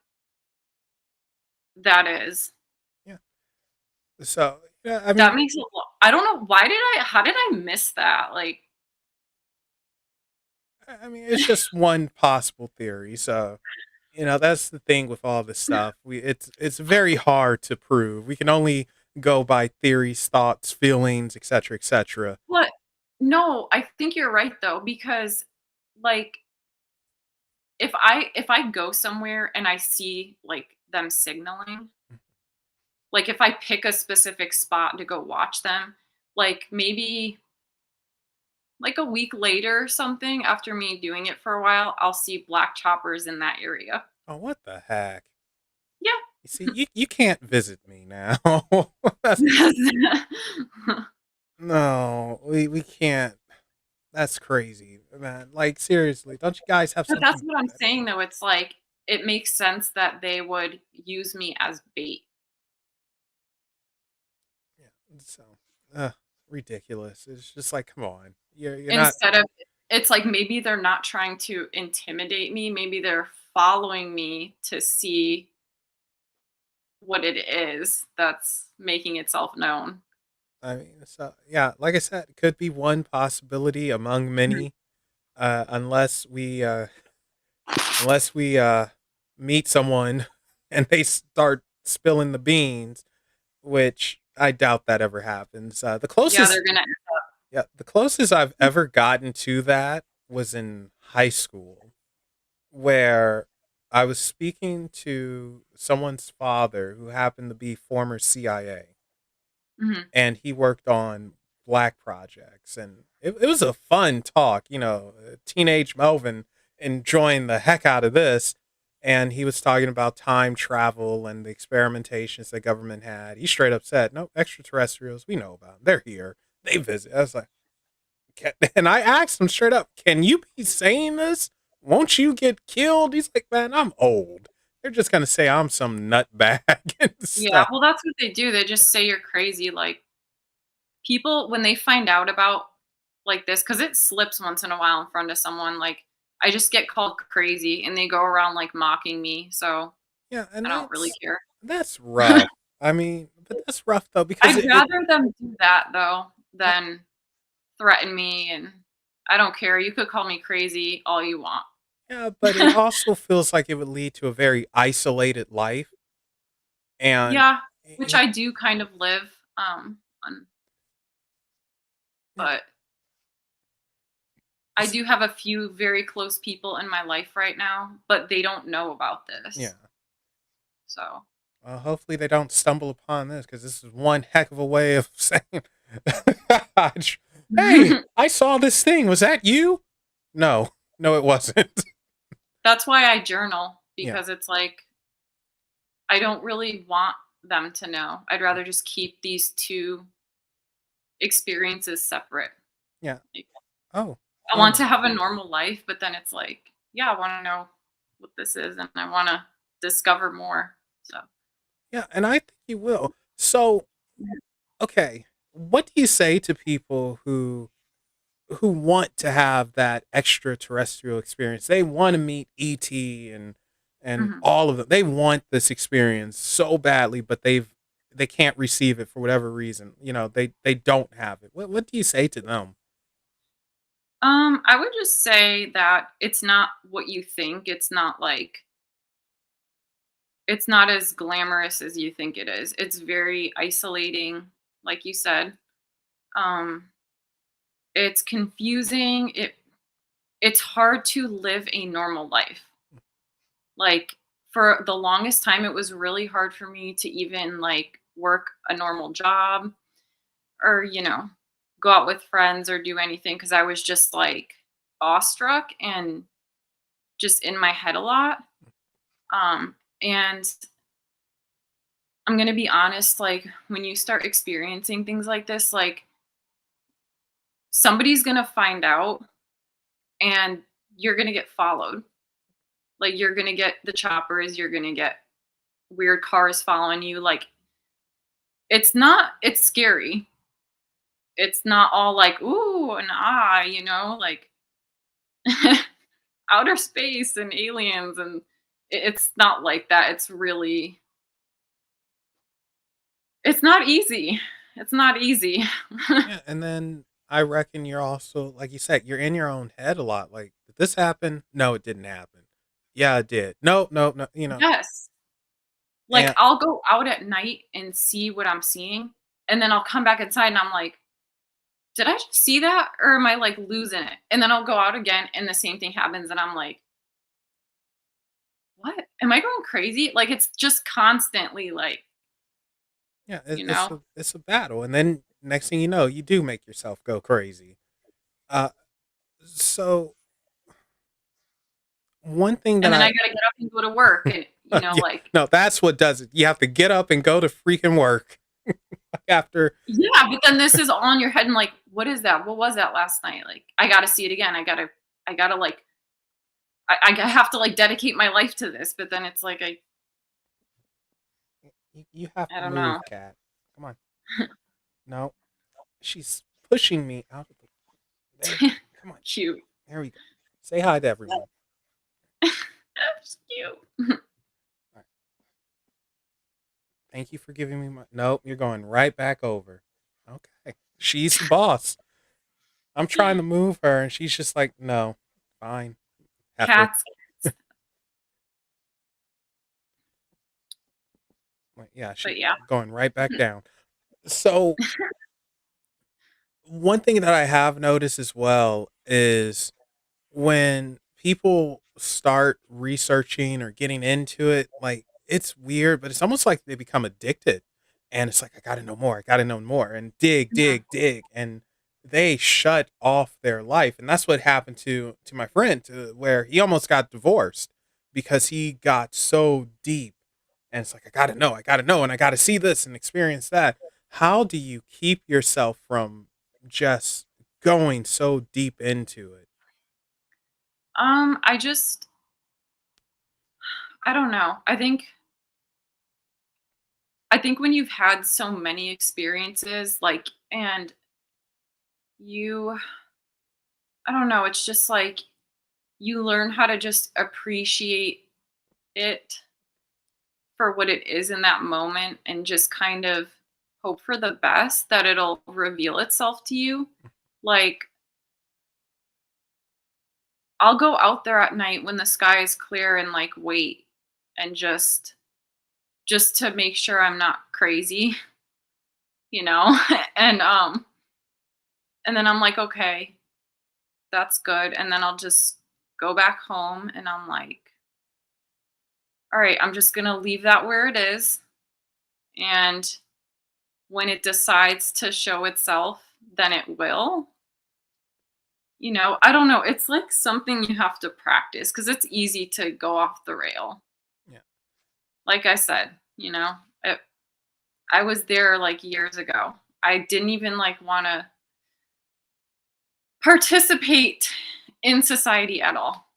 that is. Yeah. So yeah, I That mean, makes a lot I don't know, why did I how did I miss that? Like, it's just one possible theory. So that's the thing with all this stuff. It's very hard to prove. We can only go by theories, thoughts, feelings, etc., etc. what? No, I think you're right though, because, like, if I go somewhere and I see, like, them signaling, like, if I pick a specific spot to go watch them, like, maybe, like, a week later or something after me doing it for a while, I'll see black choppers in that area. Oh, what the heck? Yeah. You see, you can't visit me now. That's no, we can't. That's crazy, man. Like seriously, don't you guys have But that's something what I'm better? saying, though, it's like, it makes sense that they would use me as bait. Yeah. So, uh, ridiculous. It's just like, come on. You're not. Instead of it's like maybe they're not trying to intimidate me, maybe they're following me to see what it is that's making itself known. I mean, so yeah, like I said, it could be one possibility among Mhm. many. Unless we meet someone and they start spilling the beans, which I doubt that ever happens. The Yeah, closest, they're gonna yeah, the closest I've ever gotten to that was in high school, where I was speaking to someone's father who happened to be former CIA, Mhm. and he worked on black projects, and it was a fun talk. Teenage Melvin enjoying the heck out of this, and he was talking about time travel and the experimentations the government had. He straight up said, "No, extraterrestrials, we know about them. They're here. They visit." I was like, and I asked him straight up, "Can you be saying this? Won't you get killed?" He's like, "Man, I'm old. They're just gonna say I'm some nutbag and Yeah, stuff." well, that's what they do, they just say you're crazy, like, people when they find out about, like, this, because it slips once in a while in front of someone, like, I just get called crazy, and they go around, like, mocking me, so Yeah, and I don't really care. that's rough. I mean, but that's rough though because I'd it rather them do that, though, yeah, than threaten me, and I don't care, you could call me crazy all you want. yeah, but it also feels like it would lead to a very isolated life, and Yeah, which yeah, I do kind of live, on yeah, but I do have a few very close people in my life right now, but they don't know about yeah. this. So, Hopefully they don't stumble upon this because this is one heck of a way of saying, "Hey, I saw this thing. Was that you?" No, no, it wasn't. that's why I journal Yeah, because it's like I don't really want them to know. I'd rather just keep these 2 experiences separate. yeah. Like, Oh, I oh want no. to have a normal life, but then it's like, yeah, I wanna know what this is, and I wanna discover more. So, Yeah, and I think you will. So, okay, what do you say to people who want to have that extraterrestrial experience? They want to meet ET and mhm. all of them. They want this experience so badly, but they can't receive it for whatever reason. They don't have it. What do you say to them? I would just say that it's not what you think. It's not as glamorous as you think it is. It's very isolating, like you said. Um, it's confusing. It's hard to live a normal life. Like for the longest time, it was really hard for me to even like work a normal job or go out with friends or do anything because I was just like awestruck and just in my head a lot. And I'm gonna be honest, like when you start experiencing things like this, like somebody's gonna find out and you're gonna get followed. Like you're gonna get the choppers, you're gonna get weird cars following you. Like it's scary. It's not all like ooh and ah, like outer space and aliens and it's not like that. It's not easy. It's not easy. Yeah, and then I reckon you're also, like you said, you're in your own head a lot. Like, did this happen? No, it didn't happen. Yeah, it did. No, no, no. Yes. Like, And I'll go out at night and see what I'm seeing, and then I'll come back inside and I'm like, "Did I just see that or am I, like, losing it?" And then I'll go out again and the same thing happens and I'm like, "What? Am I going crazy?" Like, it's just constantly like, yeah, you know? it's a battle, and then next thing you know, you do make yourself go crazy. Uh, so one thing And that then I I gotta get up and go to work and, yeah, like no, that's what does it. You have to get up and go to freaking work after. yeah, but then this is all in your head and like, "What is that? What was that last night?" Like, I gotta see it again. I gotta, like I have to, like, dedicate my life to this, but then it's like You have I to don't know. move, cat. Come on. No, she's pushing me out of the. There. Come on. Cute. There we go. Say hi to everyone. That's cute. All right. Thank you for giving me my. Nope, you're going right back over. Okay. She's the boss. I'm trying to move her, and she's just like, no, fine. Heifer. Cats. Like, yeah, she But yeah. going right back down. So one thing that I have noticed as well is when people start researching or getting into it, like it's weird, but it's almost like they become addicted. And it's like, I gotta know more, I gotta know more, and dig, Mhm. dig, dig. And they shut off their life. And that's what happened to my friend, to where he almost got divorced because he got so deep. And it's like, I gotta know, and I gotta see this and experience that. How do you keep yourself from just going so deep into it? I just I don't know. I think when you've had so many experiences, like, and you I don't know, it's just like you learn how to just appreciate it for what it is in that moment and just kind of hope for the best that it'll reveal itself to you. Like, I'll go out there at night when the sky is clear and like wait and just to make sure I'm not crazy, you know? and and then I'm like, okay, that's good. And then I'll just go back home and I'm like, all right, I'm just going to leave that where it is. And when it decides to show itself, then it will. I don't know. It's like something you have to practice because it's easy to go off the rail. Yeah. Like I said, it, I was there like years ago. I didn't even like want to participate in society at all.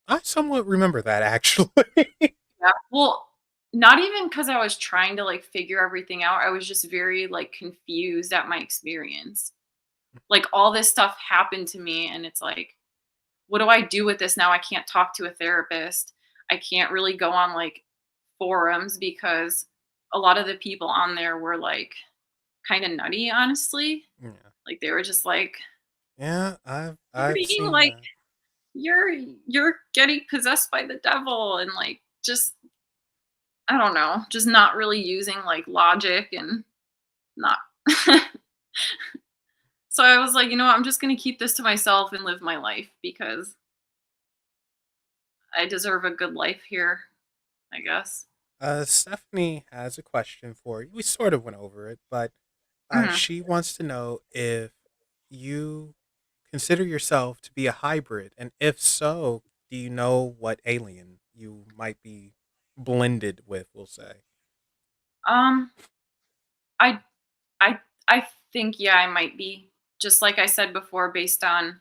I somewhat remember that actually. Yeah. Well, not even because I was trying to like figure everything out. I was just very like confused at my experience. Like all this stuff happened to me, and it's like, what do I do with this now? I can't talk to a therapist. I can't really go on like forums because a lot of the people on there were like kind of nutty, honestly. Yeah. Like they were just like, Yeah, you're I've being seen like that. you're getting possessed by the devil, and like just I don't know, just not really using like logic and not so I was like, I'm just gonna keep this to myself and live my life because I deserve a good life here, I guess. Stephanie has a question for you. We sort of went over it, but Mhm. she wants to know if you consider yourself to be a hybrid, and if so, do you know what alien you might be blended with? We'll say. Um, I I I think yeah, I might be. Just like I said before, based on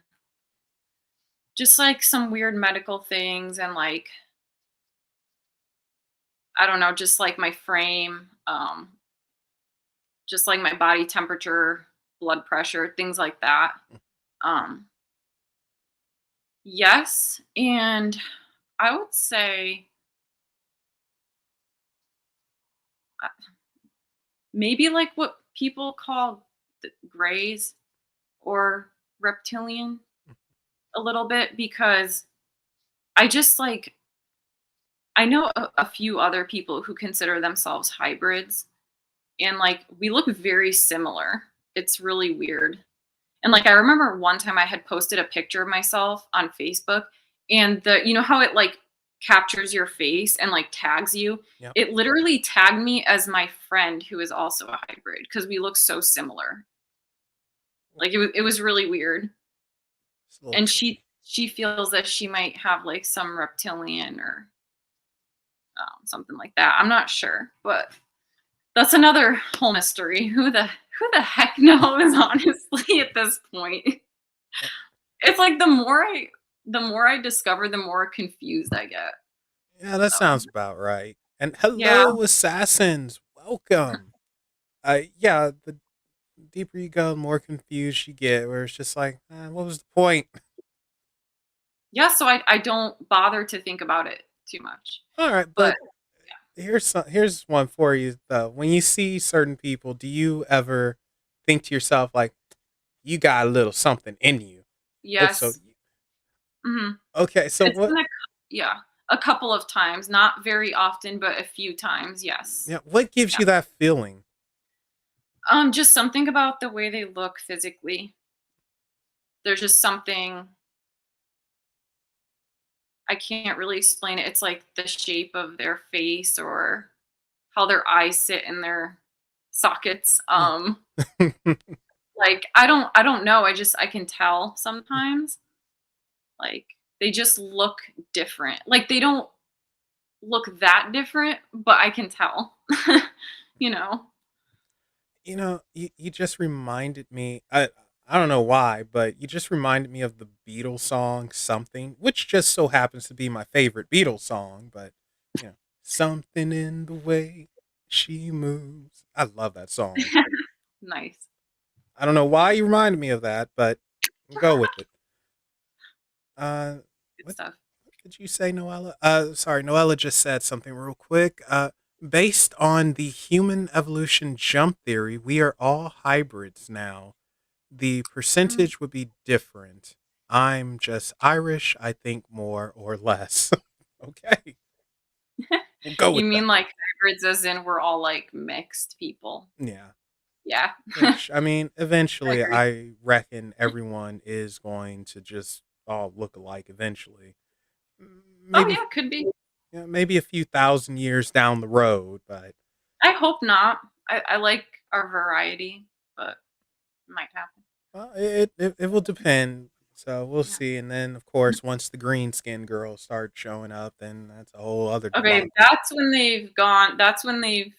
just like some weird medical things and like I don't know, just like my frame, just like my body temperature, blood pressure, things like that. Um, yes, and I would say uh, maybe like what people call grays or reptilian a little bit because I just like I know a few other people who consider themselves hybrids, and like we look very similar. It's really weird. And like I remember one time I had posted a picture of myself on Facebook, and the how it like captures your face and like tags you. Yep. It literally tagged me as my friend who is also a hybrid because we look so similar. Like it was really weird. It's a little And creepy. she feels that she might have like some reptilian or something like that. I'm not sure, but that's another whole mystery. Who the heck knows, honestly, at this point. Uh, It's like the more I discover, the more confused I get. Yeah, that So, sounds about right. And yeah. hello, assassins. Welcome. Yeah, deeper you go, the more confused you get. Where it's just like, what was the point? Yeah, so I don't bother to think about it too much. All right, But but here's one for you though. When you see certain people, do you ever think to yourself like, you got a little something in you? Oh, so yes. Mhm. okay. So It's what? been yeah, a couple of times, not very often, but a few times, yes. Yeah, what gives Yeah. you that feeling? Just something about the way they look physically. There's just something I can't really explain it. It's like the shape of their face or how their eyes sit in their sockets. Yeah. Like I don't know. I can tell sometimes. Like they just look different. Like they don't look that different, but I can tell. you know. You just reminded me. I don't know why, but you just reminded me of the Beatles song "Something," which just so happens to be my favorite Beatles song. But something in the way she moves. I love that song. Nice. I don't know why you reminded me of that, but go with it. Uh, Good what, stuff. what did you say, Noella? Sorry, Noella just said something real quick. Based on the human evolution jump theory, we are all hybrids now. The Mm. percentage would be different. I'm just Irish, I think more or less. Okay, we'll go You with mean that. like hybrids as in we're all like mixed people? Yeah. Yeah. Which, I mean, I eventually, agree. I reckon everyone is going to just all look alike eventually. Oh Maybe, yeah, could be. yeah, maybe a few thousand years down the road, but I hope not. I like our variety, but it might happen. it will depend. So we'll Yeah. see. And then, of course, once the green skin girls start showing up, then that's a whole other Okay, debacle. that's when they've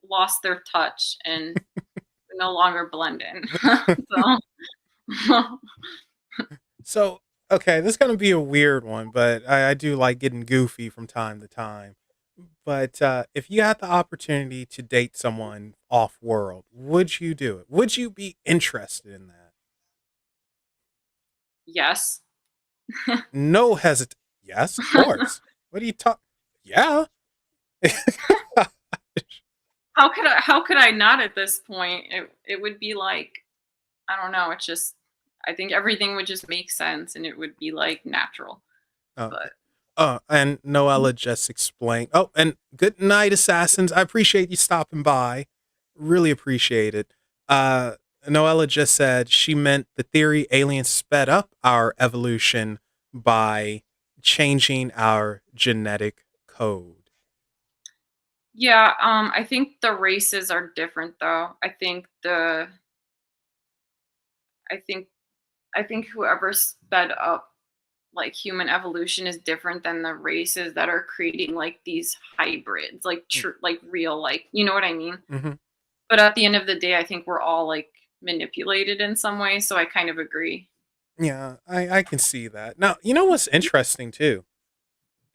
lost their touch and no longer blend in. So So, okay, this is going to be a weird one, but I do like getting goofy from time to time. But if you had the opportunity to date someone off world, would you do it? Would you be interested in that? yes. No hesitation. Yes, of course. What are you talking? Yeah. How could I not at this point? It would be like I don't know, it's just I think everything would just make sense and it would be like natural. Okay. But And Noella just explained. Oh, and good night, assassins. I appreciate you stopping by. Really appreciate it. Uh, Noella just said she meant the theory aliens sped up our evolution by changing our genetic code. yeah, I think the races are different though. I think I think whoever sped up like human evolution is different than the races that are creating like these hybrids, like like real like, you know what I mean? Mm-hmm. But at the end of the day, I think we're all like manipulated in some way, so I kind of agree. Yeah, I can see that. Now, you know what's interesting too?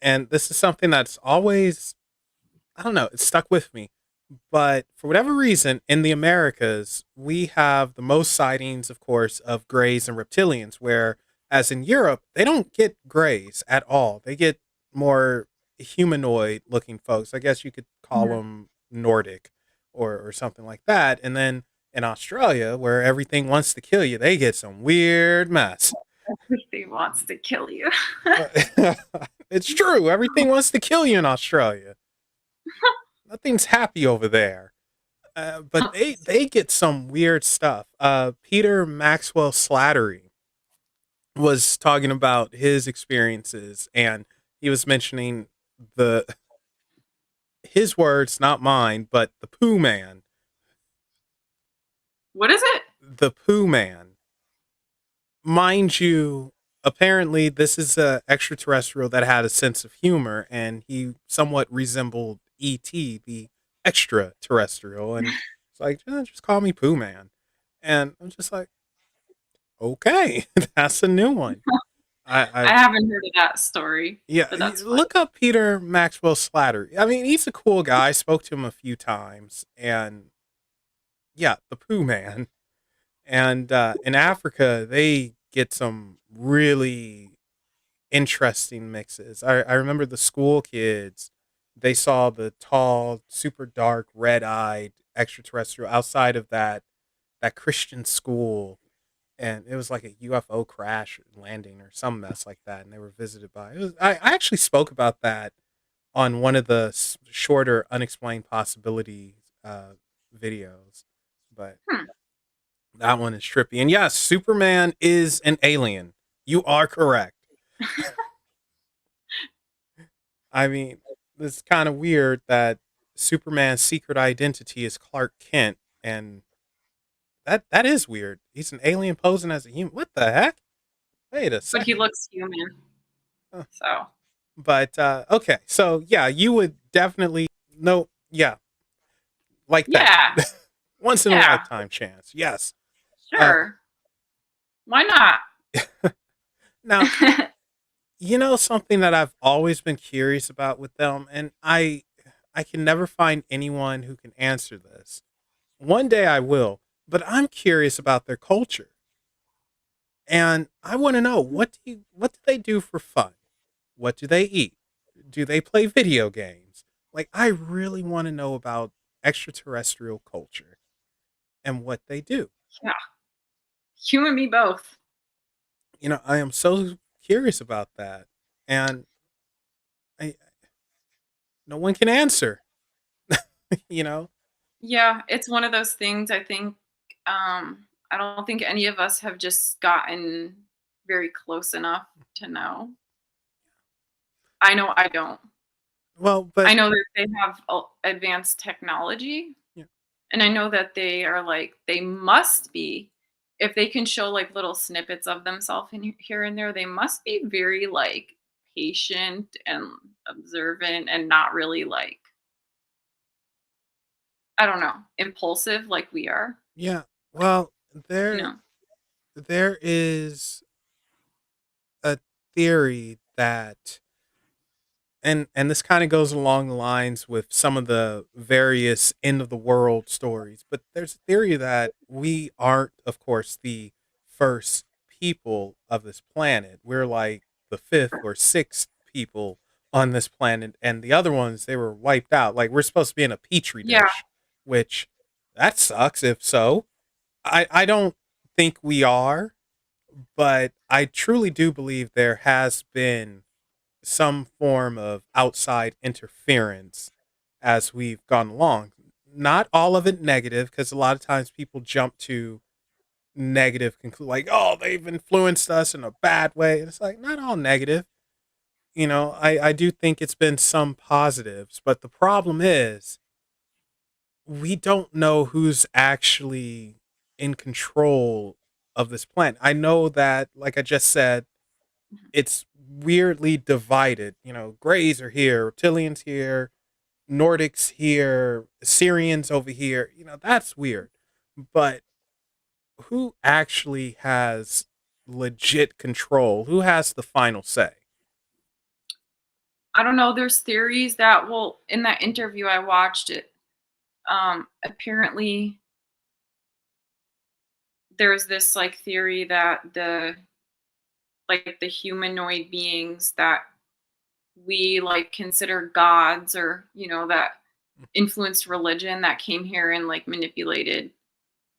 And this is something that's always, I don't know, it's stuck with me. But for whatever reason, in the Americas, we have the most sightings, of course, of grays and reptilians, where, as in Europe, they don't get grays at all. They get more humanoid looking folks. I guess you could call Mhm. them Nordic or something like that. And then in Australia, where everything wants to kill you, they get some weird mess. Everything wants to kill you. Uh, it's true. Everything wants to kill you in Australia. Nothing's happy over there. But they get some weird stuff. Peter Maxwell Slattery was talking about his experiences, and he was mentioning the his words, not mine, but the Pooh Man. What is it? The Pooh Man, mind you. Apparently, this is a extraterrestrial that had a sense of humor, and he somewhat resembled E.T., the extraterrestrial. And it's like, just call me Pooh Man. And I'm just like, okay, that's a new one. I I haven't heard of that story, Yeah, but that's fun. look up Peter Maxwell Slatter. I mean, he's a cool guy. I spoke to him a few times, and yeah, the Pooh Man. And in Africa, they get some really interesting mixes. I remember the school kids, they saw the tall, super dark, red eyed extraterrestrial outside of that Christian school, and it was like a UFO crash landing or some mess like that, and they were visited by. I actually spoke about that on one of the shorter Unexplained Possibilities videos, but Hmm. that one is trippy. And yes, Superman is an alien. You are correct. I mean, it's kind of weird that Superman's secret identity is Clark Kent, and that is weird. He's an alien posing as a human. What the heck? Wait a But he second. looks human. Huh. So But okay, so yeah, you would definitely no, yeah, like that. yeah, Once in a yeah, lifetime chance. Yes. Uh, sure. Why not? now something that I've always been curious about with them, and I can never find anyone who can answer this. One day I will, but I'm curious about their culture. And I want to know, what do they do for fun? What do they eat? Do they play video games? Like, I really want to know about extraterrestrial culture and what they do. Yeah, you and me both. I am so curious about that. And I no one can answer, you know? Yeah, it's one of those things I think, I don't think any of us have just gotten very close enough to know. I know I don't. Well, I but know that they have advanced technology, yeah, and I know that they are like they must be if they can show like little snippets of themselves in here and there, they must be very like patient and observant and not really like I don't know, impulsive like we are, yeah. Well, you there know. there is a theory that, and this kind of goes along the lines with some of the various end of the world stories, but there's a theory that we aren't, of course, the first people of this planet. We're like the fifth or sixth people on this planet, and the other ones, they were wiped out. Like, we're supposed to be in a petri Yeah, dish, which that sucks if so. I don't think we are, but I truly do believe there has been some form of outside interference as we've gone along. Not all of it negative, because a lot of times people jump to negative conclude, like, oh, they've influenced us in a bad way. And it's like not all negative. I do think it's been some positives, but the problem is we don't know who's actually in control of this planet. I know that, like I just said, mhm. it's weirdly divided. Greys are here, reptilians here, Nordics here, Syrians over here. That's weird. But who actually has legit control? Who has the final say? I don't know, there's theories that well, in that interview I watched it, apparently there's this like theory that the humanoid beings that we like consider gods or that influenced religion that came here and like manipulated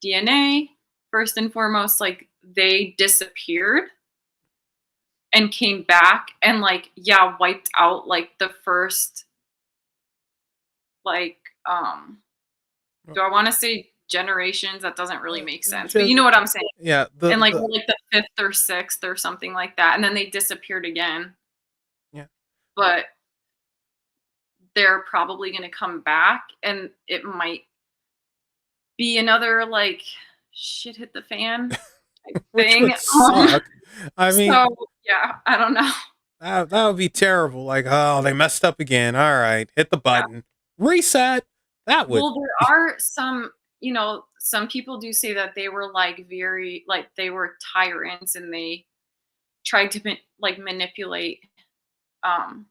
DNA first and foremost like they disappeared and came back and like yeah wiped out like the first like do I want to say generations that doesn't really Uh, make sense but you know gen- what I'm saying yeah, and like we're like the fifth or sixth or something like that and then they disappeared again yeah. but they're probably going to come back and it might be another like shit hit the fan type Which thing. would suck. I mean, So yeah, I don't know. that would be terrible. Like, oh, they messed up again. All right, hit the Yeah. button, reset. That would. Well, there are some, some people do say that they were like very like they were tyrants and they tried to like manipulate um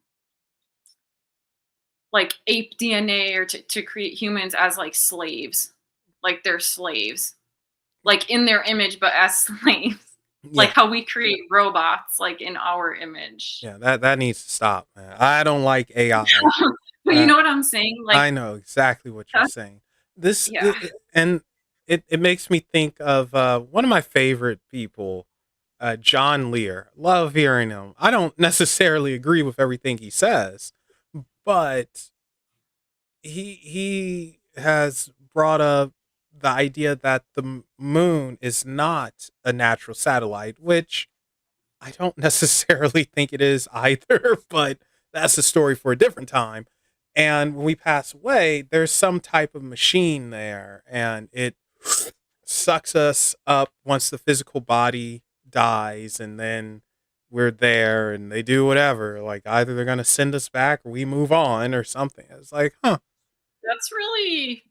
like ape DNA or to create humans as like slaves. like they're slaves, like in their image, but as slaves. Like Yeah. how we create robots, like in our image. Yeah, that needs to stop, man. I don't like AI. But you Uh, know what I'm saying? Like, I know exactly what you're that's saying. This yeah. and it makes me think of one of my favorite people, John Lear. Love hearing him. I don't necessarily agree with everything he says, but he has brought up the idea that the moon is not a natural satellite, which I don't necessarily think it is either, but that's a story for a different time. And when we pass away, there's some type of machine there, and it sucks us up once the physical body dies, and then we're there, and they do whatever. Like either they're gonna send us back, or we move on, or something. It's like, huh? That's really,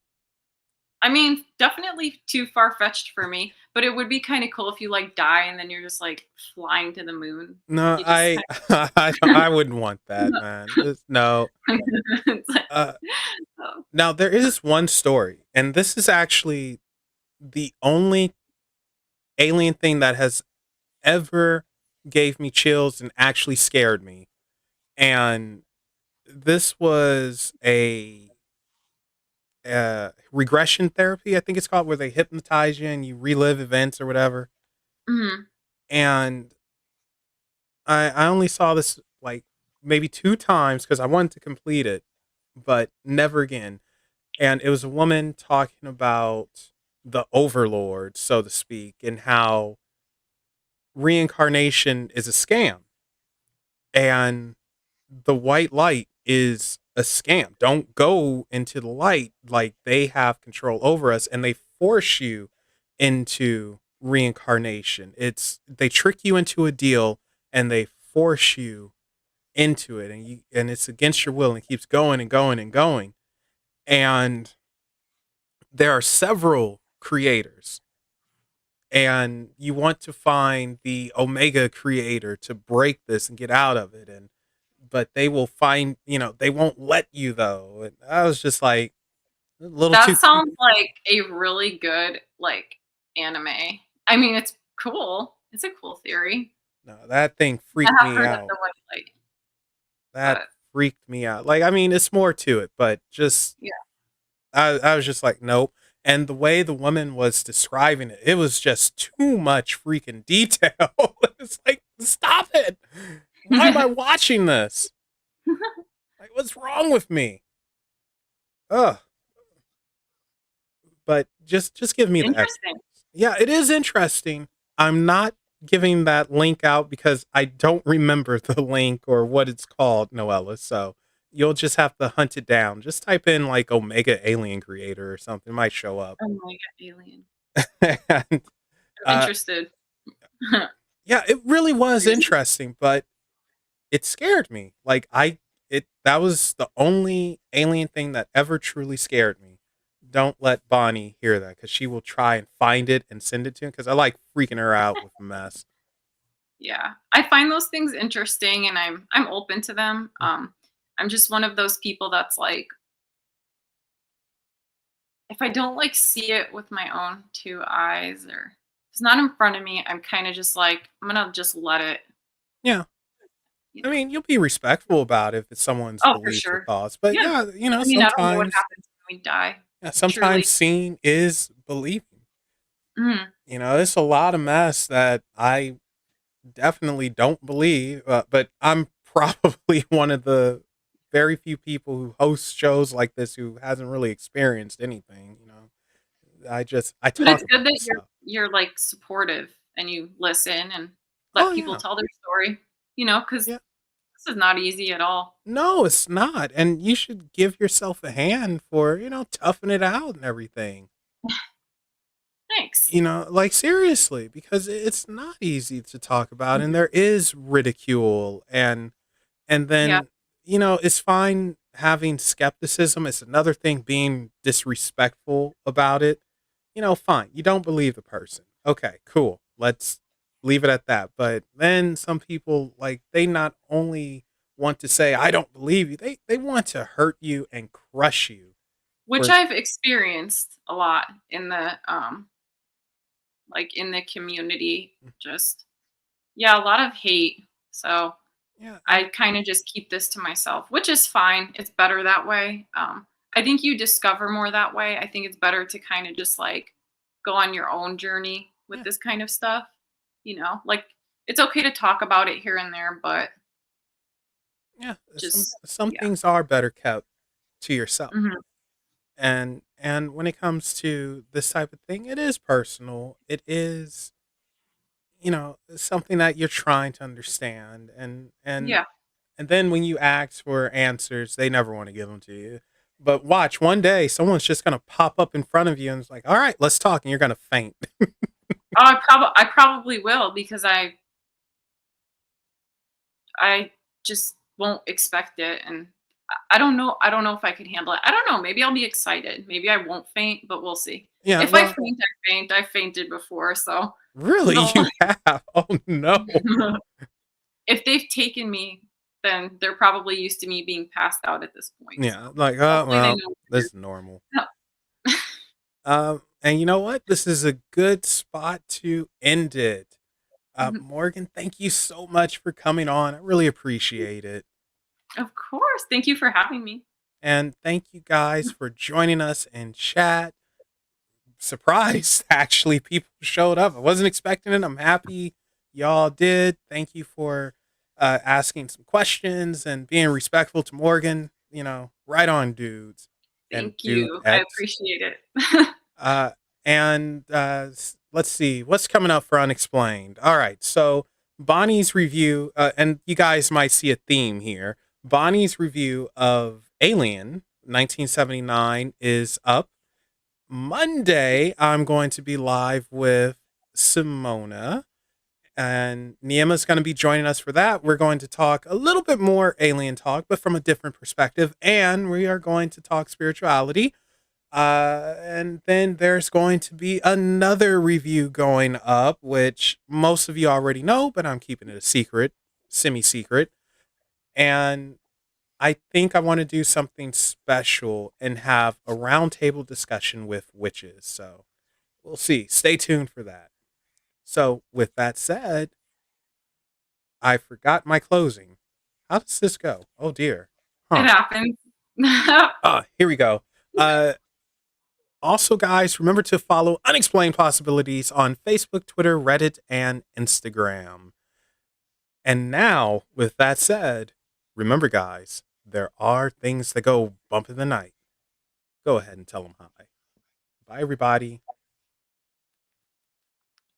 I mean, definitely too far fetched for me, but it would be kind of cool if you like die and then you're just like flying to the moon. No, You just I wouldn't want that, man. No. it's like, Uh, oh. Now there is one story, and this is actually the only alien thing that has ever gave me chills and actually scared me. And this was a regression therapy, I think it's called, where they hypnotize you and you relive events or whatever. Mhm. And I only saw this like maybe two times because I wanted to complete it, but never again. And it was a woman talking about the overlord, so to speak, and how reincarnation is a scam and the white light is a scam. Don't go into the light. Like they have control over us and they force you into reincarnation. They trick you into a deal and they force you into it, and it's against your will and it keeps going and going and going. And there are several creators, and you want to find the omega creator to break this and get out of it, and but they will find, they won't let you though. And I was just like a little That too sounds creepy. like a really good like anime. I mean, it's cool. It's a cool theory. No, that thing I freaked have me heard of out. the white light, That but freaked me out. Like, I mean, it's more to it, but just yeah. I was just like, nope. And the way the woman was describing it, it was just too much freaking detail. It's like, stop it. Why am I watching this? Like, what's wrong with me? Ugh. But just give me the Interesting. extras. Yeah, it is interesting. I'm not giving that link out because I don't remember the link or what it's called, Noella. So you'll just have to hunt it down. Just type in like Omega Alien Creator or something. It might show up. Oh my god, alien. And I'm uh, interested. yeah, it really was Crazy. interesting, but it scared me. Like that was the only alien thing that ever truly scared me. Don't let Bonnie hear that because she will try and find it and send it to him because I like freaking her out with a mess. Yeah. I find those things interesting and I'm open to them. Mm. I'm just one of those people that's like, if I don't like see it with my own two eyes or if it's not in front of me, I'm kind of just like, I'm gonna just let it, Yeah, you I know. mean you'll be respectful about it if it's someone's Oh, for beliefs or sure. thoughts, but Yeah. yeah, I mean, I don't know what sometimes, happens when we die. yeah, Truly. sometimes seeing is believing. Mhm. It's a lot of mess that I definitely don't believe, but I'm probably one of the very few people who host shows like this who hasn't really experienced anything. I But it's talk good about that this stuff. you're like supportive and you listen and Oh let people yeah, tell their story, because yeah. this is not easy at all. No, it's not, and you should give yourself a hand for toughing it out and everything. Thanks. Like seriously, because it's not easy to talk about, and Mhm. there is ridicule, and Yeah. then it's fine having skepticism. It's another thing being disrespectful about it. Fine, you don't believe the person, okay, cool, let's leave it at that. But then some people, like, they not only want to say I don't believe you, they want to hurt you and crush you. which Where I've experienced a lot in the like in the community. Just yeah, a lot of hate. So yeah, I kind of just keep this to myself, which is fine. It's better that way. I think you discover more that way. I think it's better to kind of just like go on your own journey with yeah, this kind of stuff. Like it's okay to talk about it here and there, but yeah. just Some yeah. things are better kept to yourself. Hmm. And when it comes to this type of thing, it is personal. It is, something that you're trying to understand, Yeah. and then when you ask for answers, they never want to give them to you. But watch, one day someone's just gonna pop up in front of you and it's like, all right, let's talk, and you're gonna faint. Oh, I probably will because I just won't expect it, and I don't know. I don't know if I could handle it. I don't know. Maybe I'll be excited. Maybe I won't faint, but we'll see. Yeah, If I well, faint, I faint. I fainted before, so really, no. you have? Oh no. If they've taken me, then they're probably used to me being passed out at this point. So Yeah, like, hopefully they well, know what it this is. is normal. No. And you know what? This is a good spot to end it. Mhm. Morgan, thank you so much for coming on. I really appreciate it. Of course. Thank you for having me. And thank you guys for joining us in chat. Surprised, actually, people showed up. I wasn't expecting it. I'm happy y'all did. Thank you for asking some questions and being respectful to Morgan. Right on, dudes and Thank you. I dudettes. appreciate it. Uh, and let's see what's coming up for Unexplained. All right, so Bonnie's review, and you guys might see a theme here. Bonnie's review of Alien 1979 is up. Monday, I'm going to be live with Simona, and Niema's going to be joining us for that. We're going to talk a little bit more alien talk, but from a different perspective, and we are going to talk spirituality. And then there's going to be another review going up, which most of you already know, but I'm keeping it a secret, semi secret. And I think I want to do something special and have a roundtable discussion with witches. So we'll see. Stay tuned for that. So, with that said, I forgot my closing. How does this go? Oh dear. It Huh. happens. Here we go. Uh, Also, guys, remember to follow Unexplained Possibilities on Facebook, Twitter, Reddit, and Instagram. And now, with that said, remember, guys, there are things that go bump in the night. Go ahead and tell them hi. Bye, everybody.